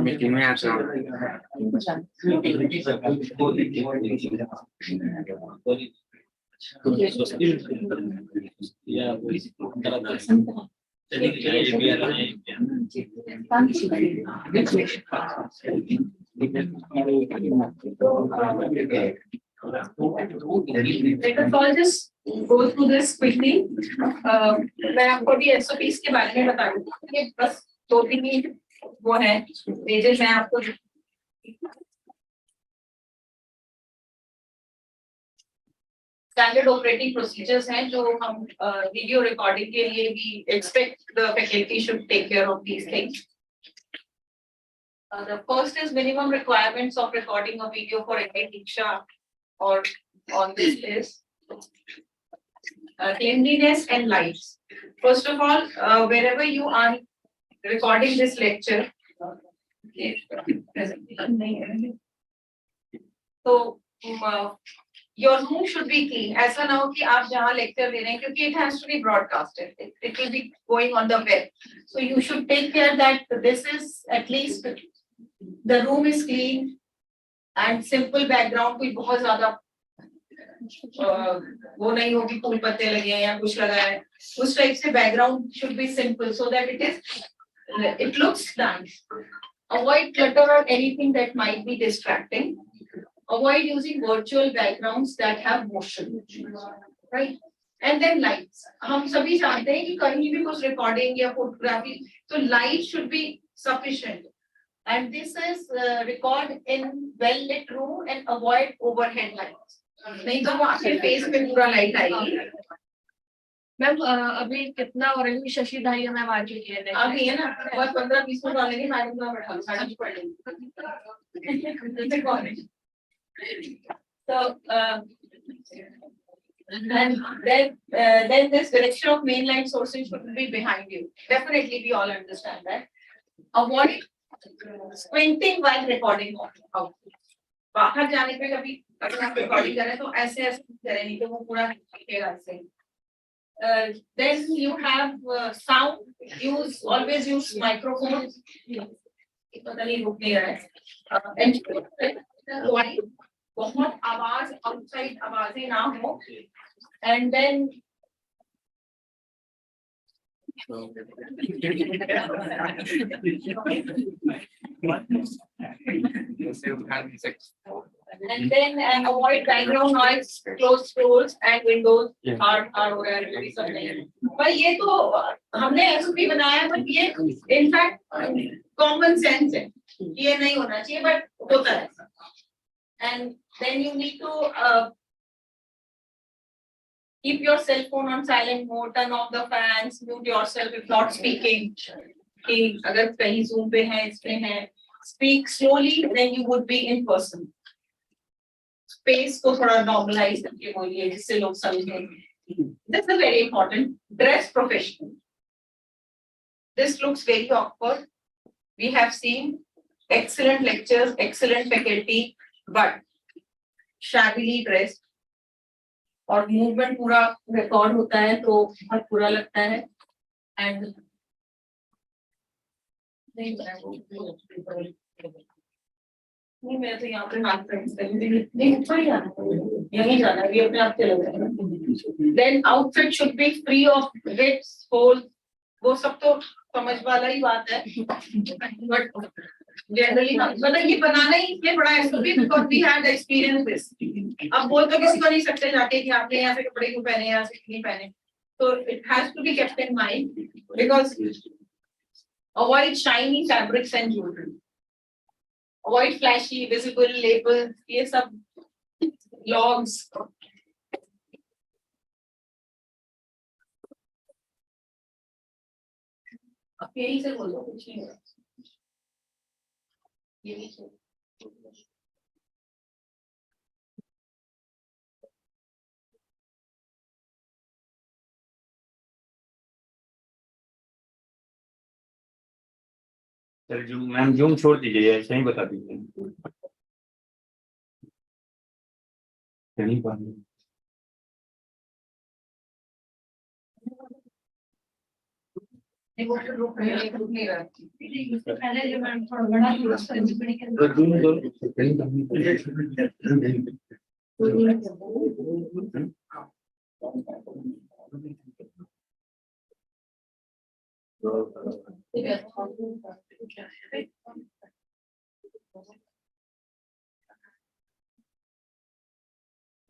Meeting में आप Let us all just go through this quickly. मैं आपको अभी SOPs के बारे में बता दूँ कि बस 2-3 वो है पेजेस मैं आपको स्टैंडर्ड ऑपरेटिंग प्रोसीजर्स हैं जो हम वीडियो रिकॉर्डिंग के लिए भी expect the faculty should take care of these things. The first is minimum requirements of recording a video for any Diksha or on this is cleanliness and lights. First of all, wherever you are recording this lecture, so your room should be clean. ऐसा ना हो कि आप जहाँ lecture दे रहे हैं क्योंकि it has to be broadcasted. It will be going on the web. So you should take care that this is at least the room is clean and simple background. कोई बहुत ज़्यादा वो नहीं हो कि फूल पत्ते लगे हैं या कुछ लगा है. उस टाइप से background should be simple so that it looks nice. Avoid clutter or anything that might be distracting. Avoid using virtual backgrounds that have motion, right? And then lights. हम सभी जानते हैं कि कहीं भी कुछ recording या photography, so light should be sufficient. And this is record in well-lit room and avoid overhead lights. नहीं तो वो आपके face पे पूरा light आएगी. मैम अभी कितना हो रही है शशि धाई मैम आ चुकी है अभी है ना बस 15-20 मिनट वाले नहीं मैडम का बैठा साड़ी पढ़ लेंगे. So and then this direction of mainline sourcing should be behind you. Definitely we all understand that. Avoid squinting while recording out. बाहर जाने पे कभी अगर आप recording कर रहे हैं तो ऐसे ऐसे करें नहीं तो वो पूरा दिखेगा ऐसे. Then you have sound. Always use microphone. पता नहीं रुक नहीं रहा है. And बहुत आवाज outside आवाजें ना हो. And then avoid background noise, close doors and windows are पर ये तो हमने SOP बनाया but ये in fact common sense है ये नहीं होना चाहिए but होता है. And then you need to keep your cell phone on silent mode, turn off the fans, mute yourself if not speaking. कि अगर कहीं Zoom पे है इसमें है speak slowly then you would be in person. Space को थोड़ा normalize करके बोलिए जिससे लोग समझें. This is very important. Dress professional. This looks very awkward. We have seen excellent lectures, excellent faculty, but shabbily dressed. और movement पूरा record होता है तो बहुत बुरा लगता है. And नहीं मैं तो यहाँ पे हाथ नहीं ऊपर ही आना यहीं जाना है ये अपने आप चला जाएगा. Then outfit should be free of rips, holes. वो सब तो समझ वाला ही बात है. But जनरली मतलब ये बनाना ही इसलिए बड़ा SOP because we had experience this. अब बोल तो किसी को नहीं सकते जाके कि आपने यहाँ से कपड़े क्यों पहने यहाँ से नहीं पहने. So it has to be kept in mind because avoid shiny fabrics and jewelry. Avoid flashy, visible labels. ये सब logs. अब यही से बोलो कुछ नहीं. ये भी से. सर जूम मैम जूम छोड़ दीजिए ऐसे ही बता दीजिए. नहीं पानी. वो रुक नहीं रहा. पहले जो मैम थोड़ा बड़ा तो जूम दो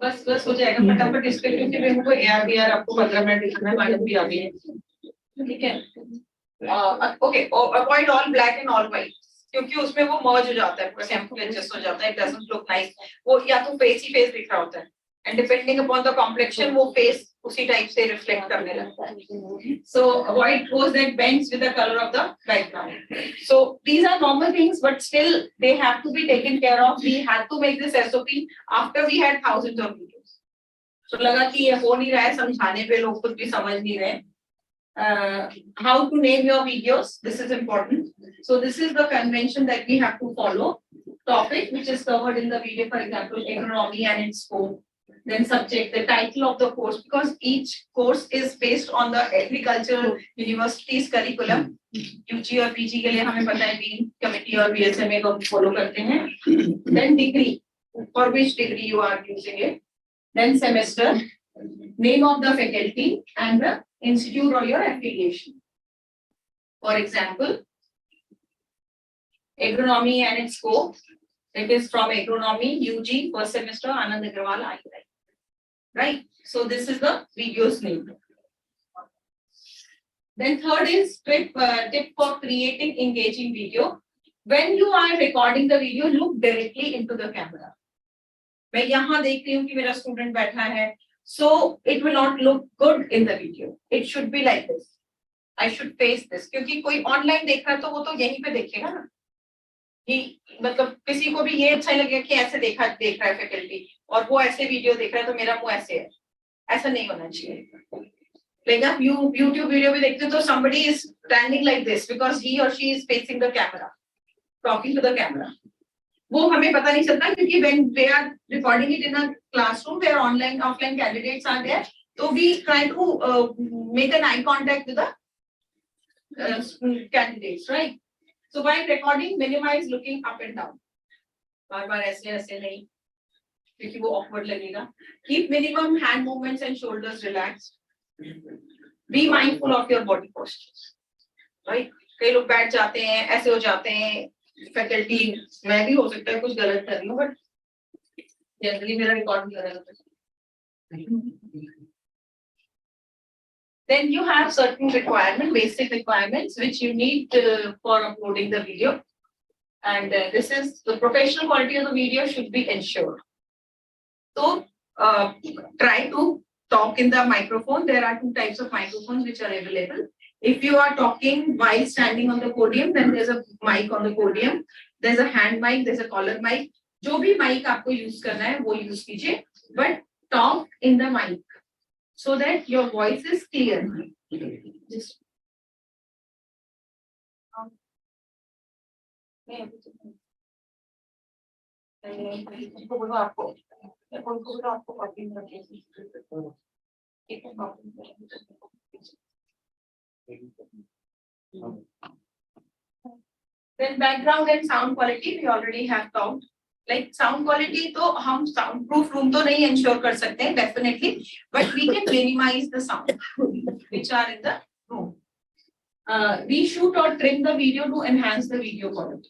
बस हो जाएगा फटाफट इसके क्योंकि मेरे को ARBR आपको 15 मिनट लिखना है. मैडम भी आ गई है. ठीक है. Okay avoid all black and all white क्योंकि उसमें वो मर्ज हो जाता है पूरा सैंपल एडजस्ट हो जाता है. It doesn't look nice. वो या तो फेस ही फेस दिख रहा होता है and depending upon the complexion वो फेस उसी टाइप से रिफ्लेक्ट करने लगता है. सो avoid clothes that bends with the color of the background. So these are normal things but still they have to be taken care of. We had to make this SOP after we had thousands of videos. So लगा कि ये हो नहीं रहा है समझाने पे लोग कुछ भी समझ नहीं रहे. How to name your videos, this is important. So this is the convention that we have to follow. Topic which is covered in the video, for example agronomy and its scope. Then subject, the title of the course because each course is based on the agricultural university's curriculum. UG और PG के लिए हमें पता है Dean committee और BSMA को follow करते हैं. Then degree, for which degree you are using it. Then semester, name of the faculty and the institute or your affiliation. For example, agronomy and its scope. It is from agronomy UG first semester Anand Agrawal IIT. Right. So this is the video's name. Then third is tip for creating engaging video. When you are recording the video, look directly into the camera. मैं यहाँ देख रही हूँ कि मेरा student बैठा है. So it will not look good in the video. It should be like this. I should face this. क्योंकि कोई ऑनलाइन देख रहा है तो वो तो यहीं पे देखेगा ना. कि मतलब किसी को भी ये अच्छा लगेगा कि ऐसे देख रहा है फैकल्टी और वो ऐसे वीडियो देख रहा है तो मेरा मुंह ऐसे है. ऐसा नहीं होना चाहिए. Like आप YouTube वीडियो भी देखते हो तो somebody is standing like this because he or she is facing the camera, talking to the camera. वो हमें पता नहीं चलता क्योंकि when they are recording it in a classroom where online offline candidates are there, so we try to make an eye contact with the candidates, right? So while recording, minimize looking up and down. बार-बार ऐसे नहीं क्योंकि वो awkward लगेगा. Keep minimum hand movements and shoulders relaxed. Be mindful of your body postures. Right? कई लोग बैठ जाते हैं, ऐसे हो जाते हैं. Faculty, मैं भी हो सकता है कुछ गलत कर रही हूँ, but generally मेरा record नहीं कर रहा. Then you have certain requirements, basic requirements, which you need for uploading the video. And this is the professional quality of the video should be ensured. So try to talk in the microphone. There are two types of microphones which are available. If you are talking while standing on the podium, then there's a mic on the podium. There's a hand mic, there's a collar mic. जो भी mic आपको use करना है, वो use कीजिए. But talk in the mic so that your voice is clear. Just then background and sound quality we already have talked. Like sound quality तो हम sound proof room तो नहीं ensure कर सकते हैं definitely, but we can minimize the sound which are in the room. We shoot or trim the video to enhance the video quality.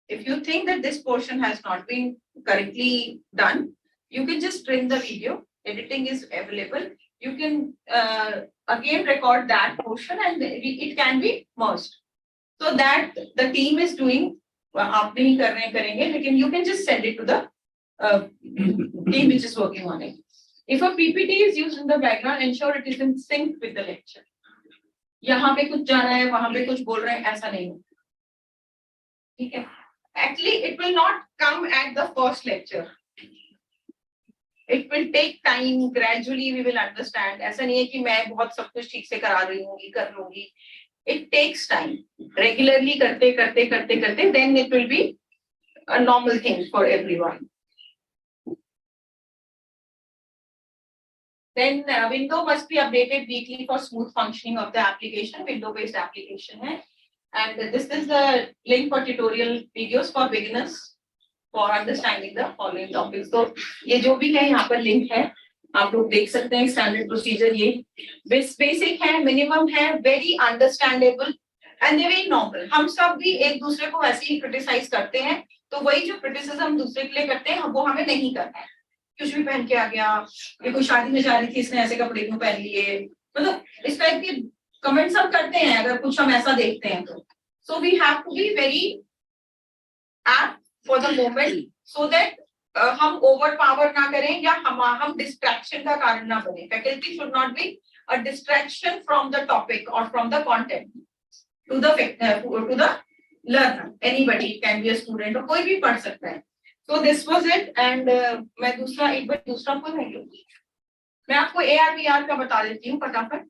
If you think that this portion has not been correctly done, you can just trim the video. Editing is available. You can again record that portion and it can be merged. So that the team is doing, आप नहीं कर रहे हैं करेंगे, लेकिन you can just send it to the team which is working on it. If a PPT is used in the background, ensure it is in sync with the lecture. यहाँ पे कुछ जा रहा है, वहाँ पे कुछ बोल रहे हैं, ऐसा नहीं हो. ठीक है? Actually, it will not come at the first lecture. It will take time. Gradually, we will understand. ऐसा नहीं है कि मैं बहुत सब कुछ ठीक से करा रही हूँ, कर लूँगी. It takes time. Regularly करते, then it will be a normal thing for everyone. Then window must be updated weekly for smooth functioning of the application. Window-based application है. And this is the link for tutorial videos for beginners for understanding the following topics. So ये जो भी है यहाँ पर link है, आप लोग देख सकते हैं. Standard procedure ये basic है, minimum है, very understandable and very normal. हम सब भी एक दूसरे को वैसे ही criticize करते हैं, तो वही जो criticism दूसरे के लिए करते हैं, वो हमें नहीं करना है. कुछ भी पहन के आ गया, ये कोई शादी में जा रही थी, इसने ऐसे कपड़े क्यों पहन लिए, मतलब इस टाइप के कमेंट्स हम करते हैं अगर कुछ हम ऐसा देखते हैं तो. So we have to be very apt for the moment so that हम overpower ना करें या हम distraction का कारण ना बने. Faculty should not be a distraction from the topic or from the content to the learner. Anybody can be a student or कोई भी पढ़ सकता है. So this was it and मैं एक बार दूसरा बोल रही हूँ. मैं आपको ARPR का बता देती हूँ फटाफट.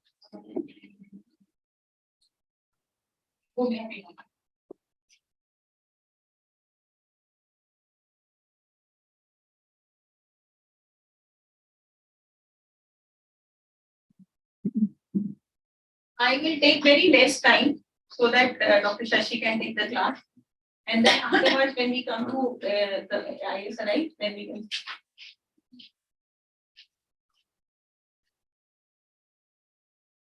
I will take very less time so that Dr. Shashi can take the class. And then afterwards, when we come to the IS, right, then we can.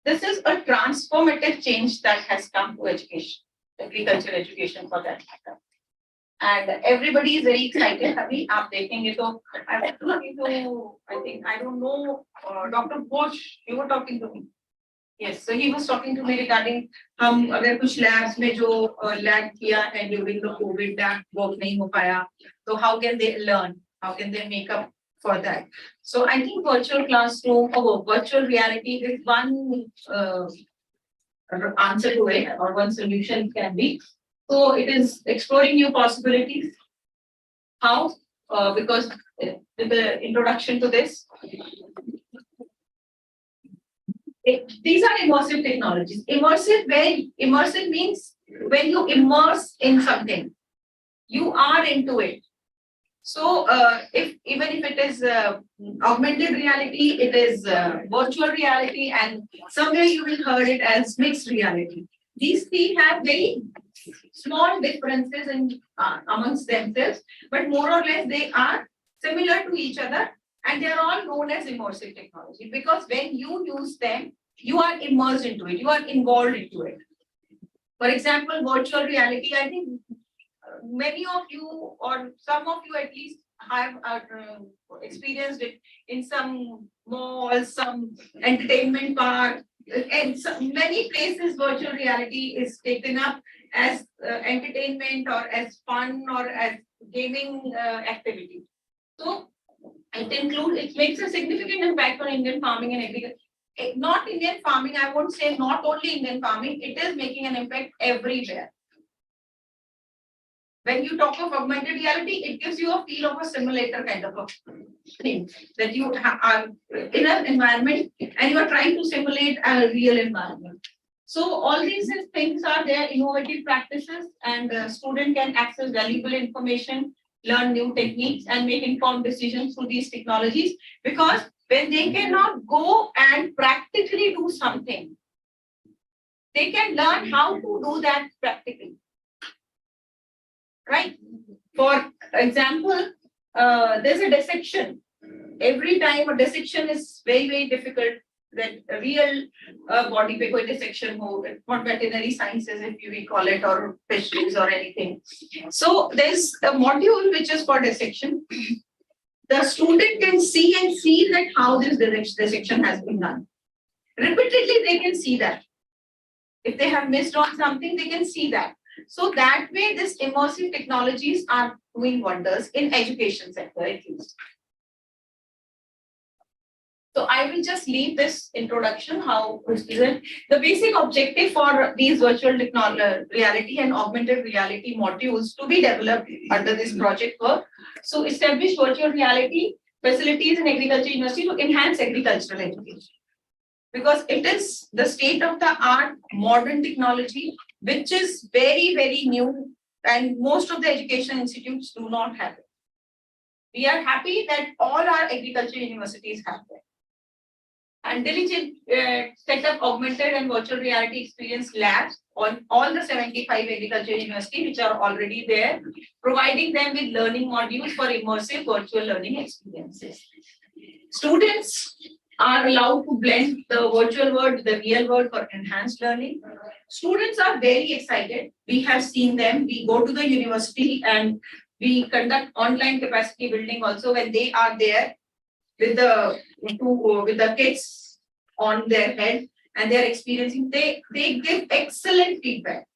This is a transformative change that has come to education, agriculture education for that matter. And everybody is very excited. Abhi, aap dekhenge to, I was talking to, I don't know, Dr. Bosch, you were talking to me. Yes, so he was talking to me regarding हम अगर कुछ labs में जो lag किया है during the COVID that work नहीं हो पाया, so how can they learn? How can they make up for that? So I think virtual classroom or virtual reality is one answer to it or one solution can be. So it is exploring new possibilities. How? Because with the introduction to this. These are immersive technologies. Immersive means when you immerse in something, you are into it. So even if it is augmented reality, it is virtual reality, and somewhere you will heard it as mixed reality. These three have very small differences in amongst themselves, but more or less they are similar to each other. And they are all known as immersive technology because when you use them, you are immersed into it, you are involved into it. For example, virtual reality, I think many of you or some of you at least have experienced it in some malls, some entertainment park, and many places virtual reality is taken up as entertainment or as fun or as gaming activity. So it makes a significant impact on Indian farming and agriculture. Not Indian farming, I won't say not only Indian farming, it is making an impact everywhere. When you talk of augmented reality, it gives you a feel of a simulator kind of a thing that you are in an environment and you are trying to simulate a real environment. So all these things are there, innovative practices, and student can access valuable information, learn new techniques and make informed decisions through these technologies, because when they cannot go and practically do something, they can learn how to do that practically. Right? For example, there's a dissection. Every time a dissection is very, very difficult. that real body पे कोई dissection हो, not veterinary sciences if we call it, or fisheries or anything. So there's a module which is for dissection. The student can see and feel that how this dissection has been done. Repeatedly, they can see that. If they have missed on something, they can see that. So that way, this immersive technologies are doing wonders in education sector at least. So I will just leave this introduction, how this is it. The basic objective for these virtual reality and augmented reality modules to be developed under this project were, so establish virtual reality facilities in agriculture university to enhance agricultural education. Because it is the state of the art modern technology, which is very, very new, and most of the education institutes do not have it. We are happy that all our agriculture universities have it. And diligent set up augmented and virtual reality experience labs on all the 75 agriculture universities which are already there, providing them with learning modules for immersive virtual learning experiences. Students are allowed to blend the virtual world with the real world for enhanced learning. Students are very excited. We have seen them. We go to the university and we conduct online capacity building also when they are there with the kids on their head and they are experiencing, they give excellent feedback.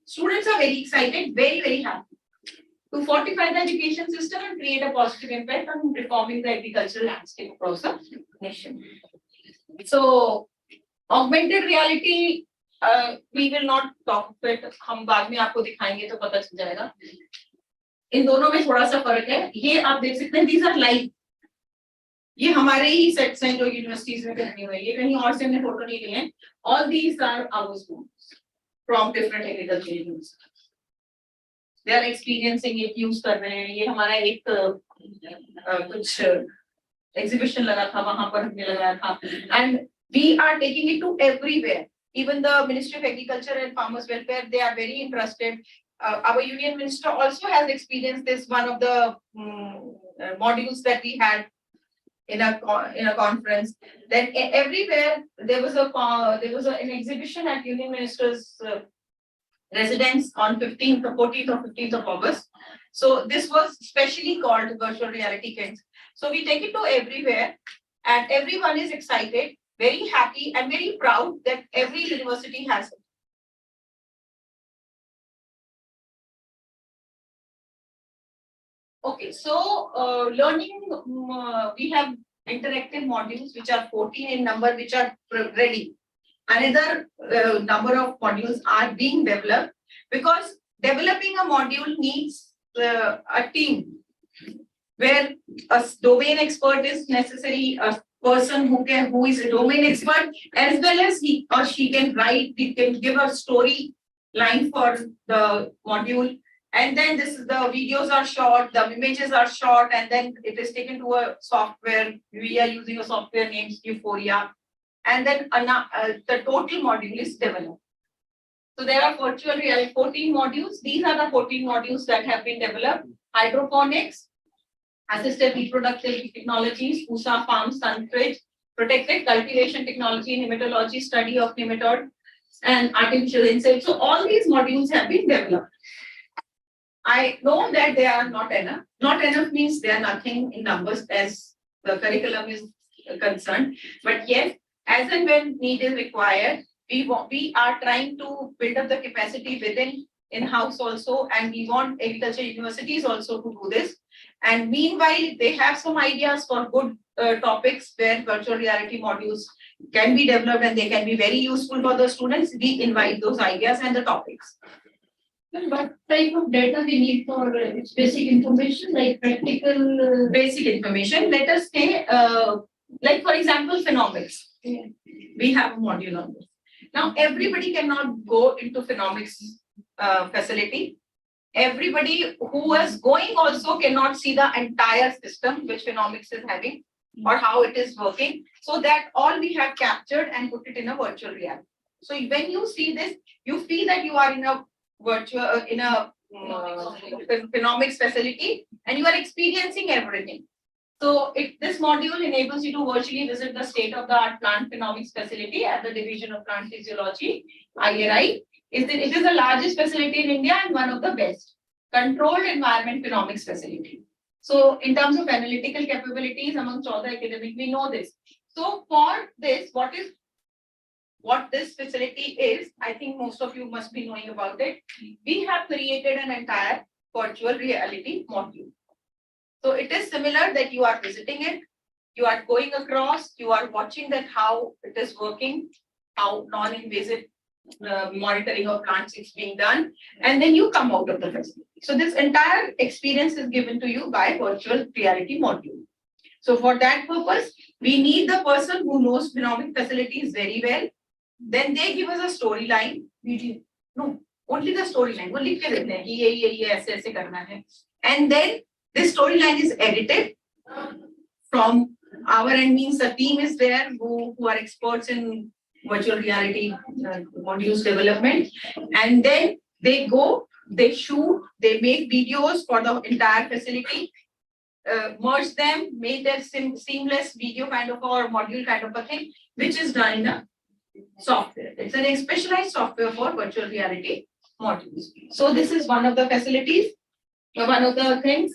Students are very excited, very, very happy to fortify the education system and create a positive impact on reforming the agricultural landscape across the nation. So, augmented reality, we will not talk about it. हम बाद में आपको दिखाएंगे तो पता चल जाएगा. इन दोनों में थोड़ा सा फर्क है. ये आप देख सकते हैं, these are live. ये हमारे ही सेट्स हैं जो यूनिवर्सिटीज में करनी हुई है, ये कहीं और से हमने फोटो नहीं लिए हैं. All these are our students from different agriculture universities. They are experiencing it, use कर रहे हैं. ये हमारा एक कुछ exhibition लगा था, वहां पर हमने लगाया था. And we are taking it to everywhere. Even the Ministry of Agriculture and Farmers Welfare, they are very interested. Our Union Minister also has experienced this. One of the modules that we had in a conference. Then everywhere there was an exhibition at Union Minister's residence on 14th or 15th of August. So this was specially called virtual reality kids. So we take it to everywhere, and everyone is excited, very happy, and very proud that every university has it. Okay, so learning, we have interactive modules which are 14 in number, which are ready. Another number of modules are being developed, because developing a module needs a team where a domain expert is necessary, a person who is a domain expert, as well as he or she can write, he can give a story line for the module. And then the videos are shot, the images are shot, and then it is taken to a software. We are using a software named Euphoria. And then the total module is developed. So there are virtual reality 14 modules. These are the 14 modules that have been developed. Hydroponics, assisted reproductive technologies, USA farm sunfridge, protected cultivation technology, nematology, study of nematode, and artificial insects. So all these modules have been developed. I know that they are not enough. Not enough means they are nothing in numbers as the curriculum is concerned. But yes, as and when need is required, we are trying to build up the capacity within in-house also, and we want agriculture universities also to do this. And meanwhile, they have some ideas for good topics where virtual reality modules can be developed and they can be very useful for the students. We invite those ideas and the topics. What type of data we need for basic information, like practical? Basic information. Let us say, like for example, phenomics. Yeah. We have a module on this. Now, everybody cannot go into phenomics facility. Everybody who is going also cannot see the entire system which phenomics is having or how it is working. So that all we have captured and put it in a virtual reality. So when you see this, you feel that you are in a virtual in a phenomics facility and you are experiencing everything. So this module enables you to virtually visit the state-of-the-art plant phenomics facility at the Division of Plant Physiology, IRI. It is the largest facility in India and one of the best. Controlled environment phenomics facility. So in terms of analytical capabilities among 12 academic, we know this. So for this, what this facility is, I think most of you must be knowing about it. We have created an entire virtual reality module. So it is similar that you are visiting it, you are going across, you are watching that how it is working, how non-invasive monitoring of plants is being done, and then you come out of the facility. So this entire experience is given to you by virtual reality module. So for that purpose, we need the person who knows phenomic facilities very well. Then they give us a storyline. No, only the storyline. वो लिख के देते हैं कि ये ऐसे ऐसे करना है. And then this storyline is edited from our end, means the team is there who are experts in virtual reality modules development, and then they go, they shoot, they make videos for the entire facility, merge them, make their seamless video kind of or module kind of a thing, which is done in a software. It's a specialized software for virtual reality modules. So this is one of the facilities, one of the things.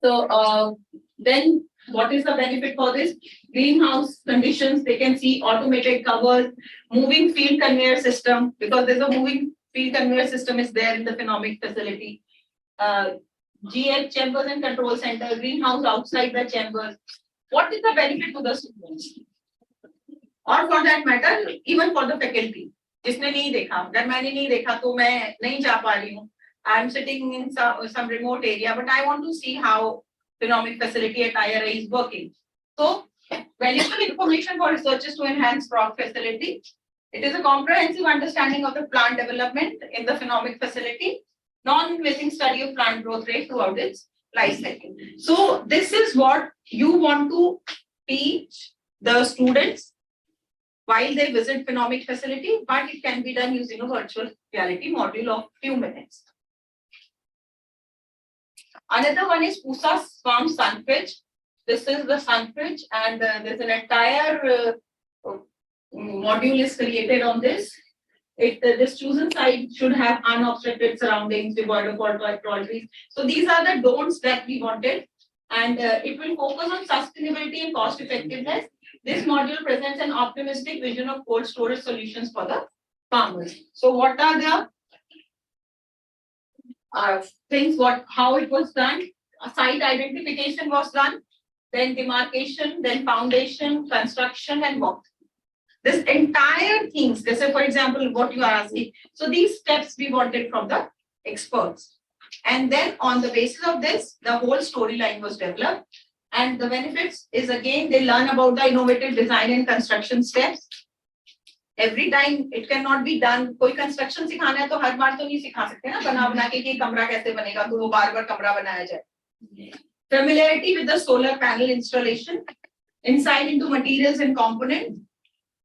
So then what is the benefit for this? Greenhouse conditions, they can see automated covers, moving field conveyor system, because there's a moving field conveyor system is there in the phenomic facility. GH chambers and control center, greenhouse outside the chambers. What is the benefit to the students? Or for that matter, even for the faculty. जिसने नहीं देखा, अगर मैंने नहीं देखा तो मैं नहीं जा पा रही हूँ. I'm sitting in some remote area, but I want to see how phenomic facility at IRI is working. So, valuable information for researchers to enhance PROC facility. It is a comprehensive understanding of the plant development in the phenomic facility, non-invasive study of plant growth rate throughout its life cycle. So, this is what you want to teach the students while they visit phenomic facility, but it can be done using a virtual reality module of few minutes. Another one is Pusa Farm Sunfridge. This is the sunfridge, and there's an entire module is created on this. This chosen site should have unobstructed surroundings, devoid of tall trees. So these are the don'ts that we wanted, and it will focus on sustainability and cost effectiveness. This module presents an optimistic vision of cold storage solutions for the farmers. So what are the things, how it was done? A site identification was done, then demarcation, then foundation, construction, and walk. This entire things, this is for example what you are asking. So these steps we wanted from the experts. And then on the basis of this, the whole storyline was developed. And the benefits is again, they learn about the innovative design and construction steps. Every time it cannot be done. कोई construction सिखाना है तो हर बार तो नहीं सिखा सकते ना, बना के कि कमरा कैसे बनेगा तो वो बार-बार कमरा बनाया जाए. Familiarity with the solar panel installation, insight into materials and components,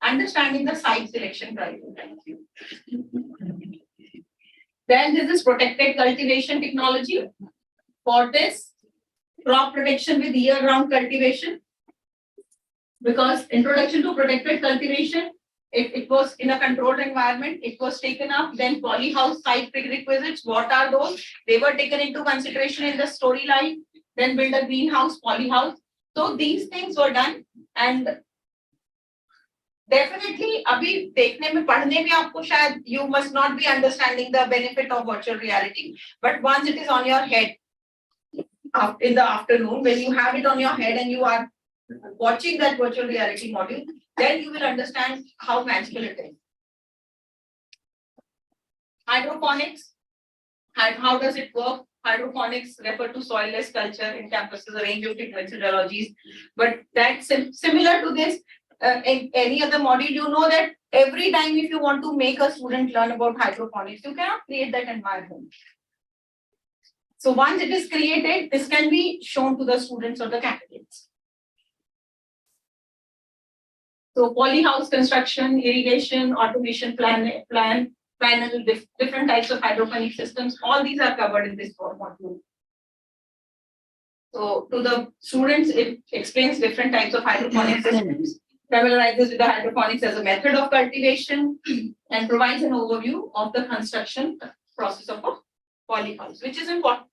understanding the site selection criteria. Then this is protected cultivation technology. For this, crop protection with year-round cultivation. Because introduction to protected cultivation, it was in a controlled environment, it was taken up. Then polyhouse site prerequisites, what are those? They were taken into consideration in the storyline. Then build a greenhouse, polyhouse. So these things were done, and definitely अभी देखने में पढ़ने में आपको शायद you must not be understanding the benefit of virtual reality, but once it is on your head in the afternoon, when you have it on your head and you are watching that virtual reality module, then you will understand how magical it is. Hydroponics, how does it work? Hydroponics refer to soilless culture in campuses, a range of different methodologies, but that's similar to this. In any other module, you know that every time if you want to make a student learn about hydroponics, you cannot create that environment. So once it is created, this can be shown to the students or the candidates. So polyhouse construction, irrigation, automation panel, different types of hydroponic systems, all these are covered in this module. So to the students, it explains different types of hydroponic systems, familiarizes with the hydroponics as a method of cultivation, and provides an overview of the construction process of a polyhouse, which is important.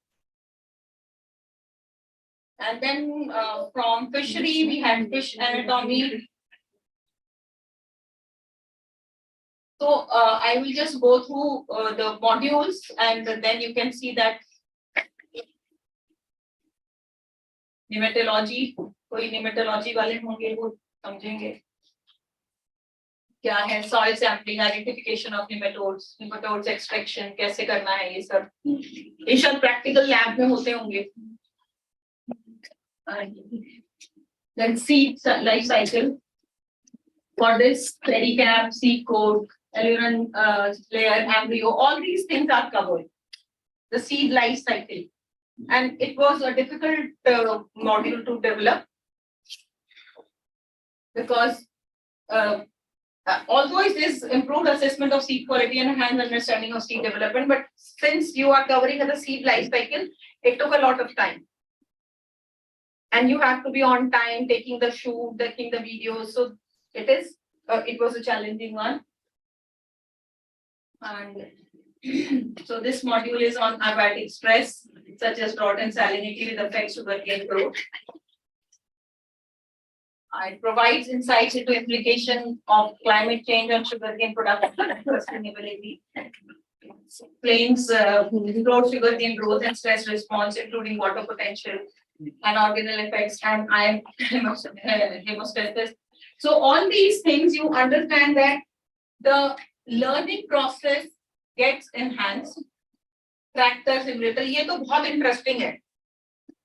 And then from fishery, we had fish anatomy. So I will just go through the modules, and then you can see that nematology, कोई nematology वाले होंगे वो समझेंगे क्या है soil sampling, identification of nematodes extraction कैसे करना है ये सब practical lab में होते होंगे. Then seed life cycle. For this, pericap, seed coat, alluron layer, embryo, all these things are covered. The seed life cycle. And it was a difficult module to develop because although it is improved assessment of seed quality and enhanced understanding of seed development, but since you are covering the seed life cycle, it took a lot of time. And you have to be on time, taking the shoot, taking the videos. So it was a challenging one. And so this module is on abiotic stress, such as drought and salinity with effects to sugarcane growth. It provides insights into implication of climate change on sugarcane production and sustainability. Explains drought, sugarcane growth and stress response, including water potential and organelle effects and iron hemostasis. So all these things you understand that the learning process gets enhanced. Tractor simulator, ये तो बहुत interesting है.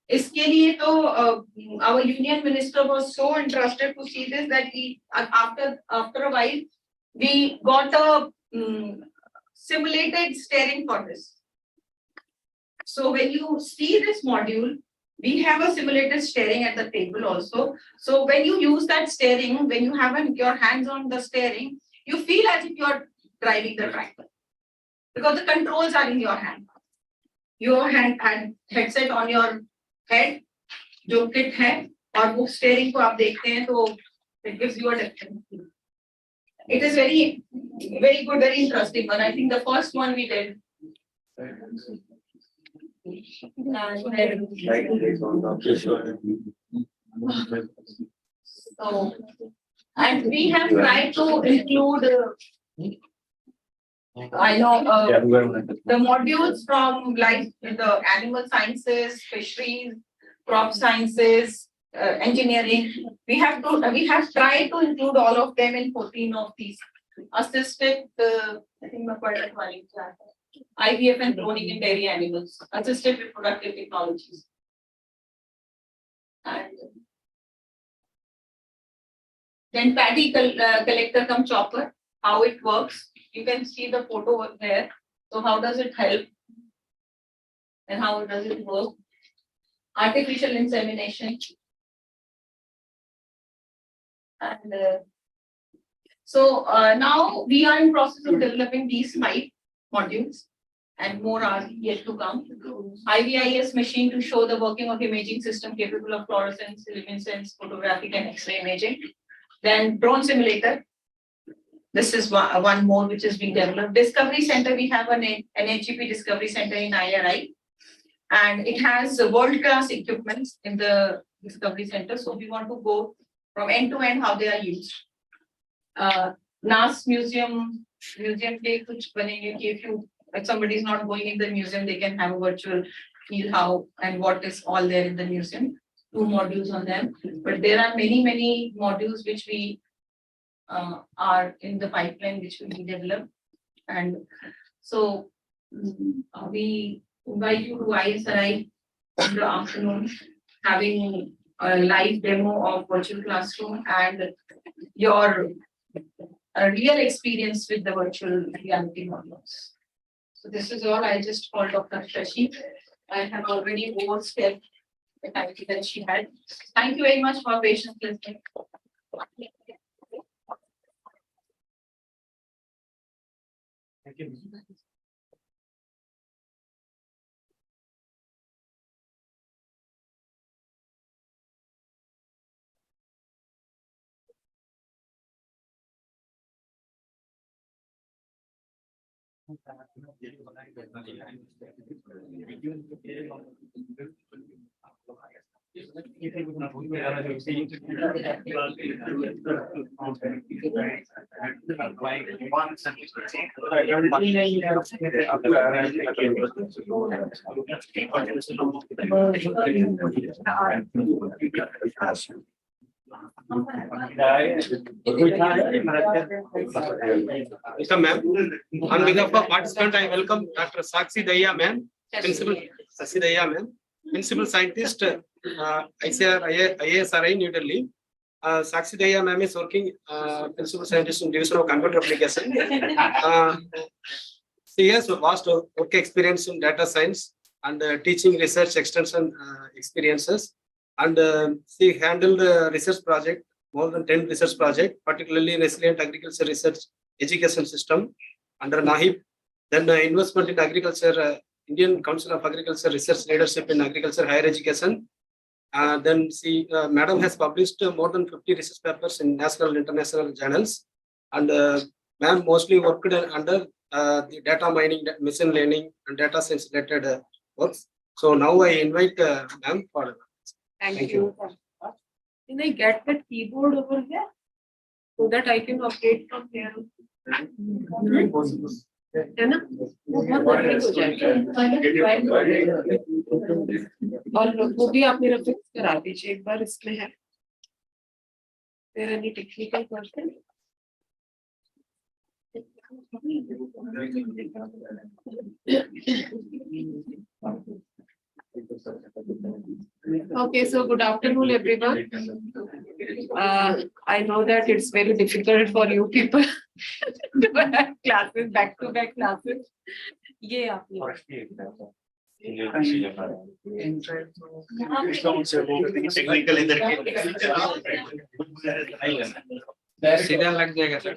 इसके लिए तो our union minister was so interested to see this that we after a while we got a simulated steering for this. So when you see this module, we have a simulated steering at the table also. So when you use that steering, when you have your hands on the steering, you feel as if you are driving the tractor because the controls are in your hand. Your hand and headset on your head, जो kit है, और वो steering को आप देखते हैं तो it gives you a different feel. It is very, very good, very interesting one. I think the first one we did. So, and we have tried to include I know the modules from like the animal sciences, fisheries, crop sciences, engineering. We have tried to include all of them in 14 of these. Assisted, I think IVF and cloning in dairy animals, assisted reproductive technologies. And then paddy collector cum chopper, how it works. You can see the photo over there. So how does it help? And how does it work? Artificial insemination. And so now we are in process of developing these 5 modules and more are yet to come. IVIS machine to show the working of imaging system capable of fluorescence, luminescence, photographic and X-ray imaging. Then drone simulator. This is one more which is being developed. Discovery Center, we have an NHEP Discovery Center in IRI. And it has world-class equipments in the Discovery Center. So we want to go from end to end how they are used. NAS museum day, if somebody is not going in the museum, they can have a virtual feel how and what is all there in the museum. 2 modules on them. But there are many modules which we are in the pipeline which will be developed. And so we invite you to ISRI in the afternoon, having a live demo of virtual classroom and your real experience with the virtual reality modules. So this is all. I just called Dr. Shashi. I have already overstepped the time that she had. Thank you very much for patience listening. Thank you. Mr. Ma'am, on behalf of participant, I welcome Dr. Sakshi Daya ma'am, Principal Sakshi Daya ma'am, Principal Scientist, IASRI New Delhi. Sakshi Daya ma'am is working Principal Scientist in Division of Computer Application. She has vast work experience in data science and teaching research extension experiences. And she handled research project, more than 10 research projects, particularly resilient agriculture research education system under NAHIP. Then investment in agriculture, Indian Council of Agriculture Research Leadership in Agriculture Higher Education. Then she, Madam has published more than 50 research papers in national and international journals. And ma'am mostly worked under the data mining, machine learning, and data science related works. So now I invite ma'am for. Thank you. Can I get the keyboard over here so that I can update from here? है ना? वो बहुत perfect हो जाएगा। और वो भी आप मेरा फिक्स करा दीजिए एक बार इसमें है। There any technical person? Okay, so good afternoon, everyone. I know that it's very difficult for you people to have classes, back-to-back classes. ये आपने सीधा लग जाएगा सर।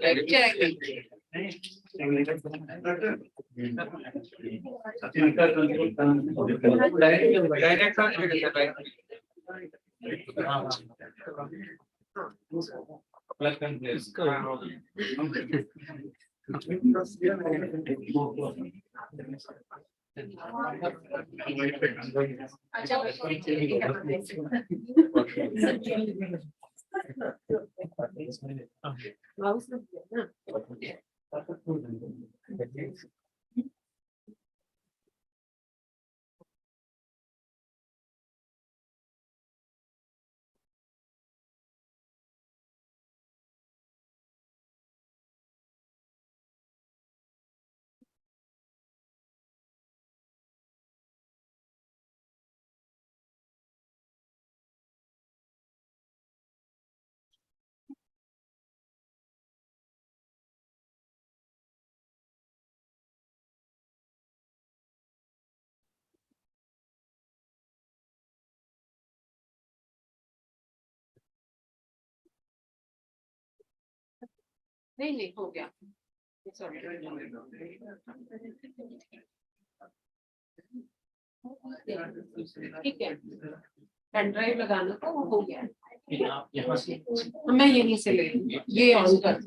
नहीं हो गया। ठीक है, पेन ड्राइव लगाना था वो हो गया। मैं यहीं से ले लूँगी, ये ऑन कर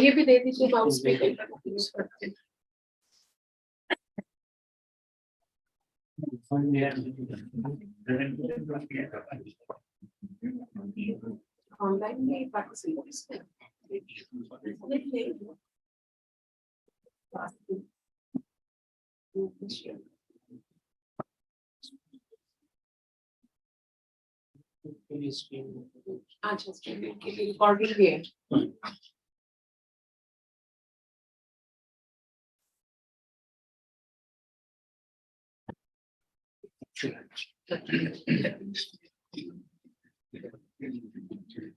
ये भी दे दीजिए माउस पे। ऑनलाइन में पार्टिसिपेट अच्छा स्ट्रीमिंग के लिए रिकॉर्डिंग भी है।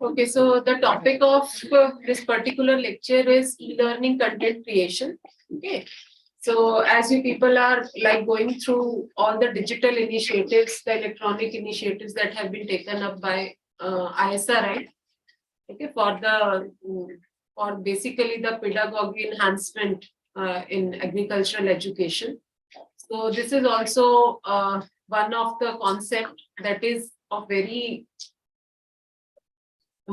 Okay, so the topic of this particular lecture is e-learning content creation. Okay, so as you people are like going through all the digital initiatives, the electronic initiatives that have been taken up by ISRI, okay, for basically the pedagogy enhancement in agricultural education. So this is also one of the concept that is of very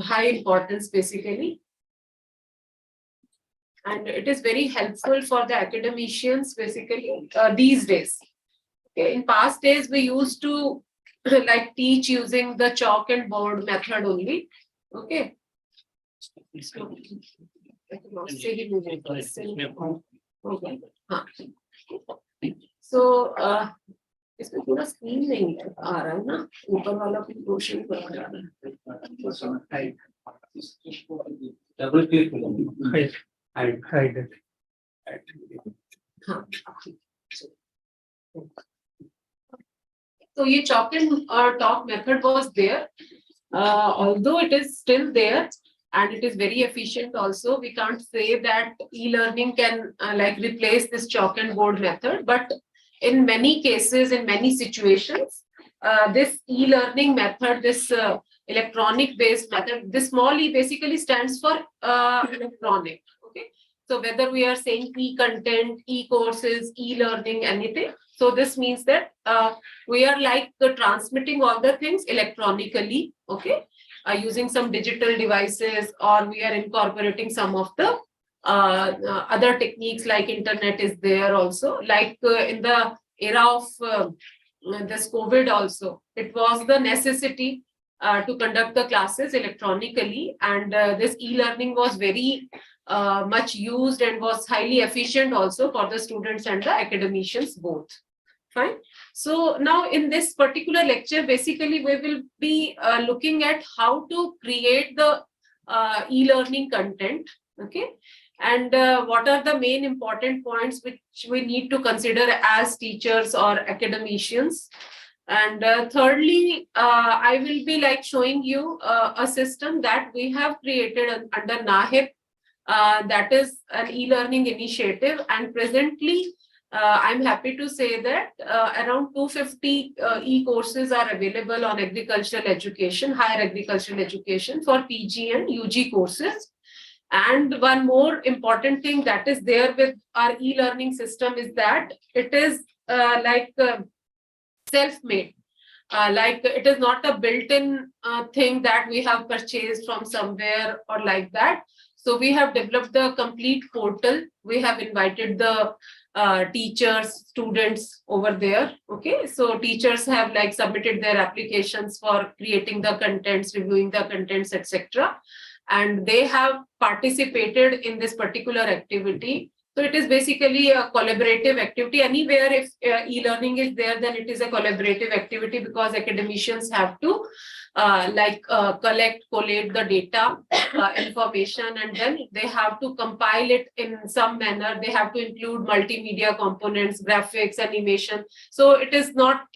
high importance basically. And it is very helpful for the academicians basically these days. Okay. In past days, we used to like teach using the chalk and board method only. Okay. So, okay. हाँ. So इसमें पूरा screen नहीं आ रहा है ना, ऊपर वाला भी रोशन कर रहा है. डबल क्लिक हाइड हाँ. So ये chalk and talk method was there, although it is still there and it is very efficient also. We can't say that e-learning can like replace this chalk and board method, but in many cases, in many situations, this e-learning method, this electronic based method, this small e basically stands for electronic. Okay. So whether we are saying e-content, e-courses, e-learning, anything. So this means that we are like transmitting all the things electronically, okay, using some digital devices, or we are incorporating some of the other techniques like internet is there also. Like in the era of this COVID also, it was the necessity to conduct the classes electronically, and this e-learning was very much used and was highly efficient also for the students and the academicians both. Fine. So now in this particular lecture, basically we will be looking at how to create the e-learning content. Okay. And what are the main important points which we need to consider as teachers or academicians. And thirdly, I will be like showing you a system that we have created under NAHIP. That is an e-learning initiative, and presently I'm happy to say that around 250 e-courses are available on agricultural education, higher agricultural education for PG and UG courses. And one more important thing that is there with our e-learning system is that it is like self-made. Like it is not a built-in thing that we have purchased from somewhere or like that. So we have developed the complete portal. We have invited the teachers, students over there. Okay, so teachers have like submitted their applications for creating the contents, reviewing the contents, etc. And they have participated in this particular activity. So it is basically a collaborative activity. Anywhere if e-learning is there, then it is a collaborative activity, because academicians have to collect, collate the data, information, and then they have to compile it in some manner. They have to include multimedia components, graphics, animation. So it is not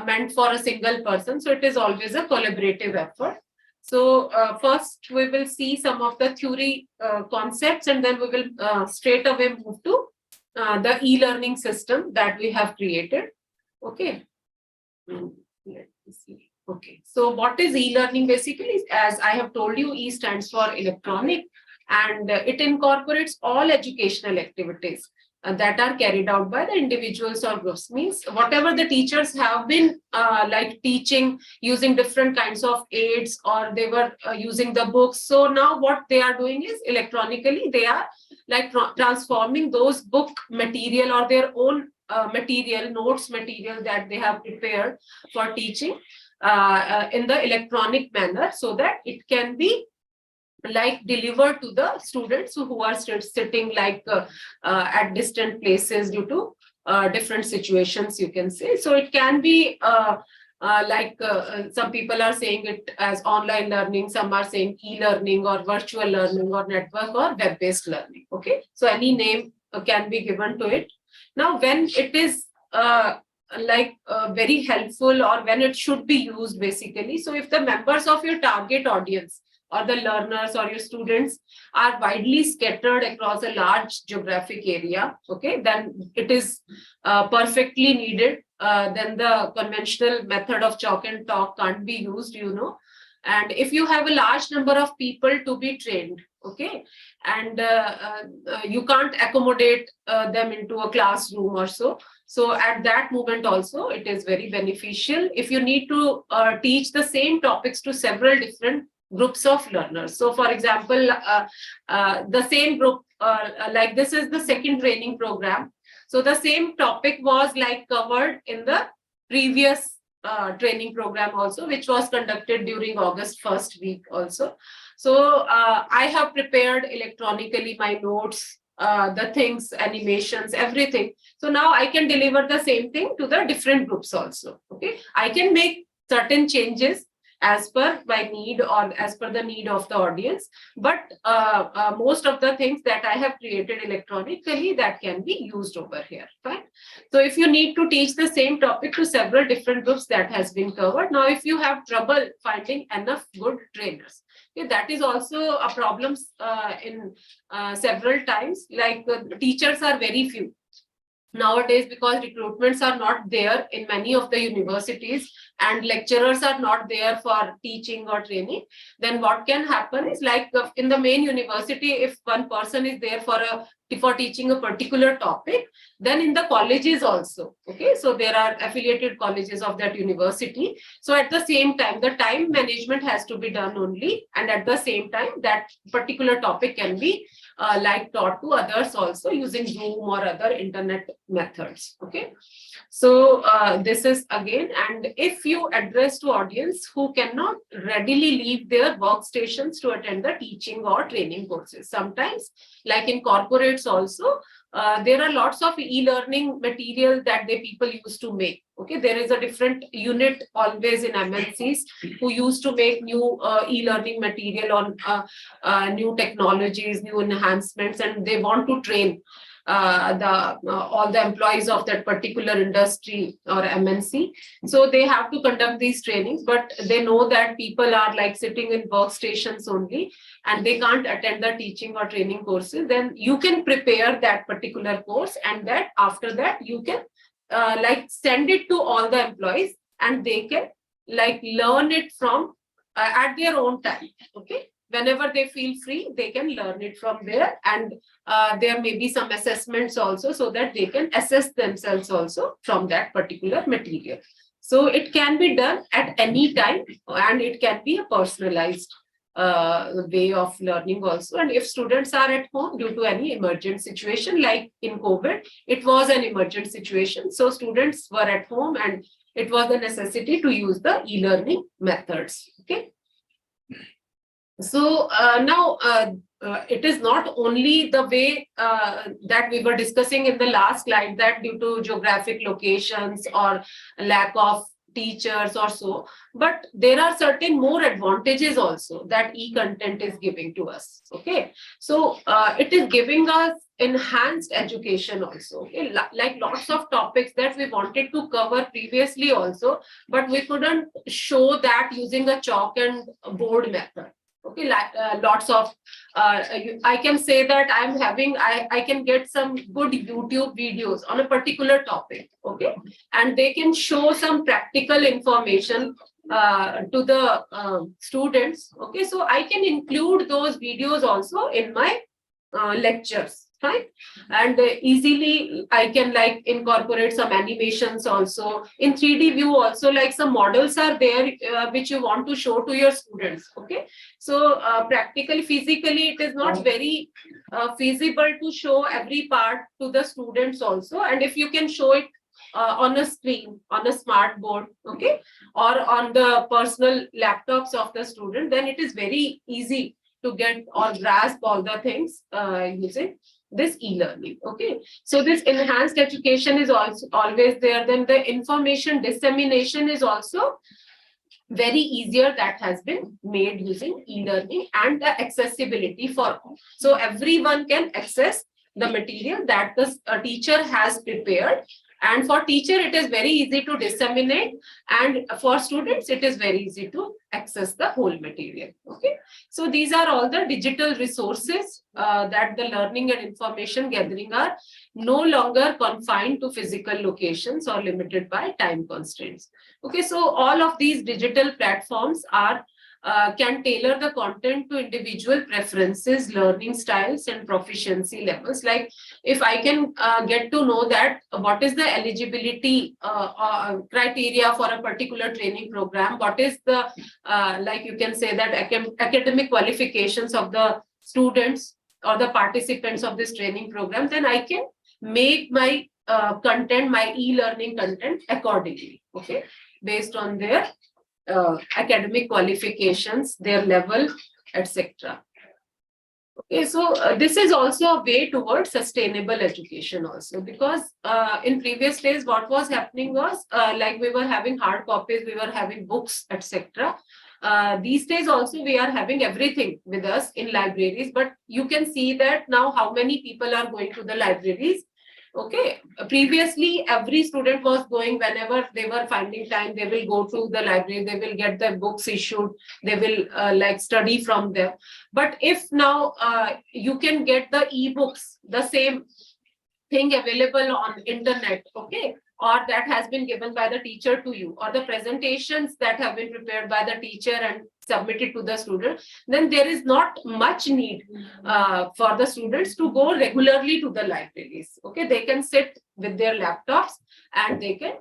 meant for a single person. So it is always a collaborative effort. So first we will see some of the theory concepts, and then we will straight away move to the e-learning system that we have created. Okay. Let me see. Okay. So what is e-learning basically? As I have told you, E stands for electronic, and it incorporates all educational activities that are carried out by the individuals or groups. Means whatever the teachers have been like teaching using different kinds of aids, or they were using the books. So now what they are doing is electronically they are like transforming those book material or their own material, notes material that they have prepared for teaching in the electronic manner, so that it can be like delivered to the students who are sitting like at distant places due to different situations, you can say. So it can be some people are saying it as online learning, some are saying e-learning or virtual learning or network or web-based learning. Okay, so any name can be given to it. Now when it is very helpful, or when it should be used basically, so if the members of your target audience or the learners or your students are widely scattered across a large geographic area, okay, then it is perfectly needed. Then the conventional method of chalk and talk can't be used, you know. And if you have a large number of people to be trained, okay, and you can't accommodate them into a classroom or so. So at that moment also, it is very beneficial. If you need to teach the same topics to several different groups of learners. So for example, the same group, like this is the second training program. So the same topic was like covered in the previous training program also, which was conducted during August first week also. So I have prepared electronically my notes, the things, animations, everything. So now I can deliver the same thing to the different groups also. Okay, I can make certain changes as per my need or as per the need of the audience, but most of the things that I have created electronically, that can be used over here. Fine. So if you need to teach the same topic to several different groups, that has been covered. Now if you have trouble finding enough good trainers, okay, that is also a problem in several times, like teachers are very few nowadays, because recruitments are not there in many of the universities and lecturers are not there for teaching or training. Then what can happen is, like in the main university, if one person is there for teaching a particular topic, then in the colleges also, okay, so there are affiliated colleges of that university. So at the same time, the time management has to be done only, and at the same time that particular topic can be like taught to others also using Zoom or other internet methods. Okay, so this is again, and if you address to audience who cannot readily leave their workstations to attend the teaching or training courses, sometimes like in corporates also, there are lots of e-learning material that the people used to make. Okay, there is a different unit always in MNCs who used to make new e-learning material on new technologies, new enhancements, and they want to train all the employees of that particular industry or MNC. So they have to conduct these trainings, but they know that people are like sitting in workstations only and they can't attend the teaching or training courses. Then you can prepare that particular course, and that after that you can like send it to all the employees and they can like learn it from at their own time. Okay, whenever they feel free, they can learn it from there, and there may be some assessments also, so that they can assess themselves also from that particular material. So it can be done at any time, and it can be a personalized way of learning also. And if students are at home due to any emergent situation, like in COVID, it was an emergent situation. So students were at home and it was a necessity to use the e-learning methods. Okay. So now it is not only the way that we were discussing in the last slide, that due to geographic locations or lack of teachers or so, but there are certain more advantages also that e-content is giving to us. Okay, so it is giving us enhanced education also. Okay, like lots of topics that we wanted to cover previously also, but we couldn't show that using a chalk and board method. Okay, like lots of I can say that I can get some good YouTube videos on a particular topic. Okay, and they can show some practical information to the students. Okay, so I can include those videos also in my lectures. Right, and easily I can like incorporate some animations also in 3D view also, like some models are there which you want to show to your students. Okay, so practically, physically, it is not very feasible to show every part to the students also, and if you can show it on a screen, on a smart board, okay, or on the personal laptops of the student, then it is very easy to get or grasp all the things using this e-learning. Okay, so this enhanced education is also always there. Then the information dissemination is also very easier, that has been made using e-learning, and the accessibility for all. So everyone can access the material that the teacher has prepared. And for teacher, it is very easy to disseminate, and for students, it is very easy to access the whole material. Okay, so these are all the digital resources that the learning and information gathering are no longer confined to physical locations or limited by time constraints. Okay, so all of these digital platforms are can tailor the content to individual preferences, learning styles, and proficiency levels. Like if I can get to know that what is the eligibility criteria for a particular training program, what is the, like you can say that academic qualifications of the students or the participants of this training program, then I can make my content, my e-learning content accordingly, okay, based on their academic qualifications, their level, etc. Okay, so this is also a way towards sustainable education also, because in previous days what was happening was like we were having hard copies, we were having books, etc. These days also we are having everything with us in libraries, but you can see that now how many people are going to the libraries. Okay, previously every student was going whenever they were finding time, they will go to the library, they will get the books issued, they will like study from them. But if now you can get the e-books, the same thing available on internet, okay, or that has been given by the teacher to you, or the presentations that have been prepared by the teacher and submitted to the student, then there is not much need for the students to go regularly to the libraries. Okay, they can sit with their laptops and they can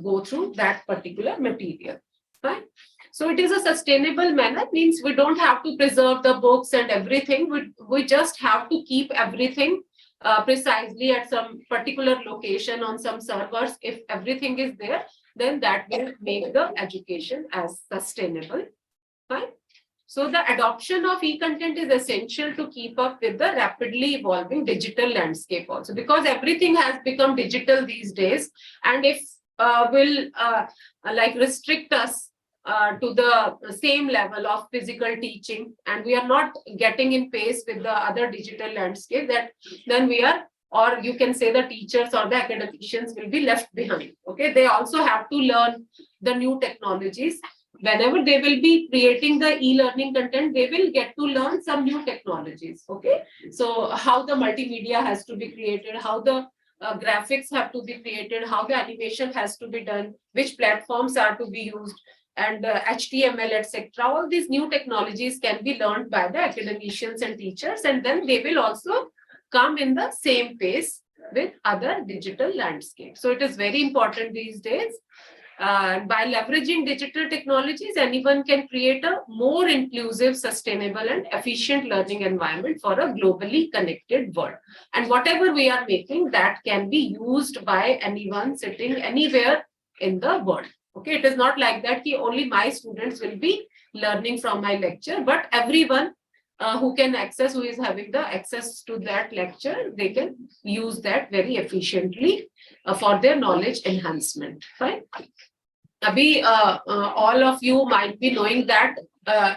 go through that particular material. Right? So it is a sustainable manner, means we don't have to preserve the books and everything. We just have to keep everything precisely at some particular location on some servers. If everything is there, then that will make the education as sustainable. Fine. So the adoption of e-content is essential to keep up with the rapidly evolving digital landscape also, because everything has become digital these days. And if will like restrict us to the same level of physical teaching, and we are not getting in pace with the other digital landscape, that then we are, or you can say the teachers or the academicians will be left behind. Okay, they also have to learn the new technologies. Whenever they will be creating the e-learning content, they will get to learn some new technologies. Okay, so how the multimedia has to be created, how the graphics have to be created, how the animation has to be done, which platforms are to be used, and HTML, etc. All these new technologies can be learned by the academicians and teachers, and then they will also come in the same pace with other digital landscapes. So it is very important these days. By leveraging digital technologies, anyone can create a more inclusive, sustainable, and efficient learning environment for a globally connected world. And whatever we are making, that can be used by anyone sitting anywhere in the world. Okay, it is not like that only my students will be learning from my lecture, but everyone who can access, who is having the access to that lecture, they can use that very efficiently for their knowledge enhancement. Right? Abhi, all of you might be knowing that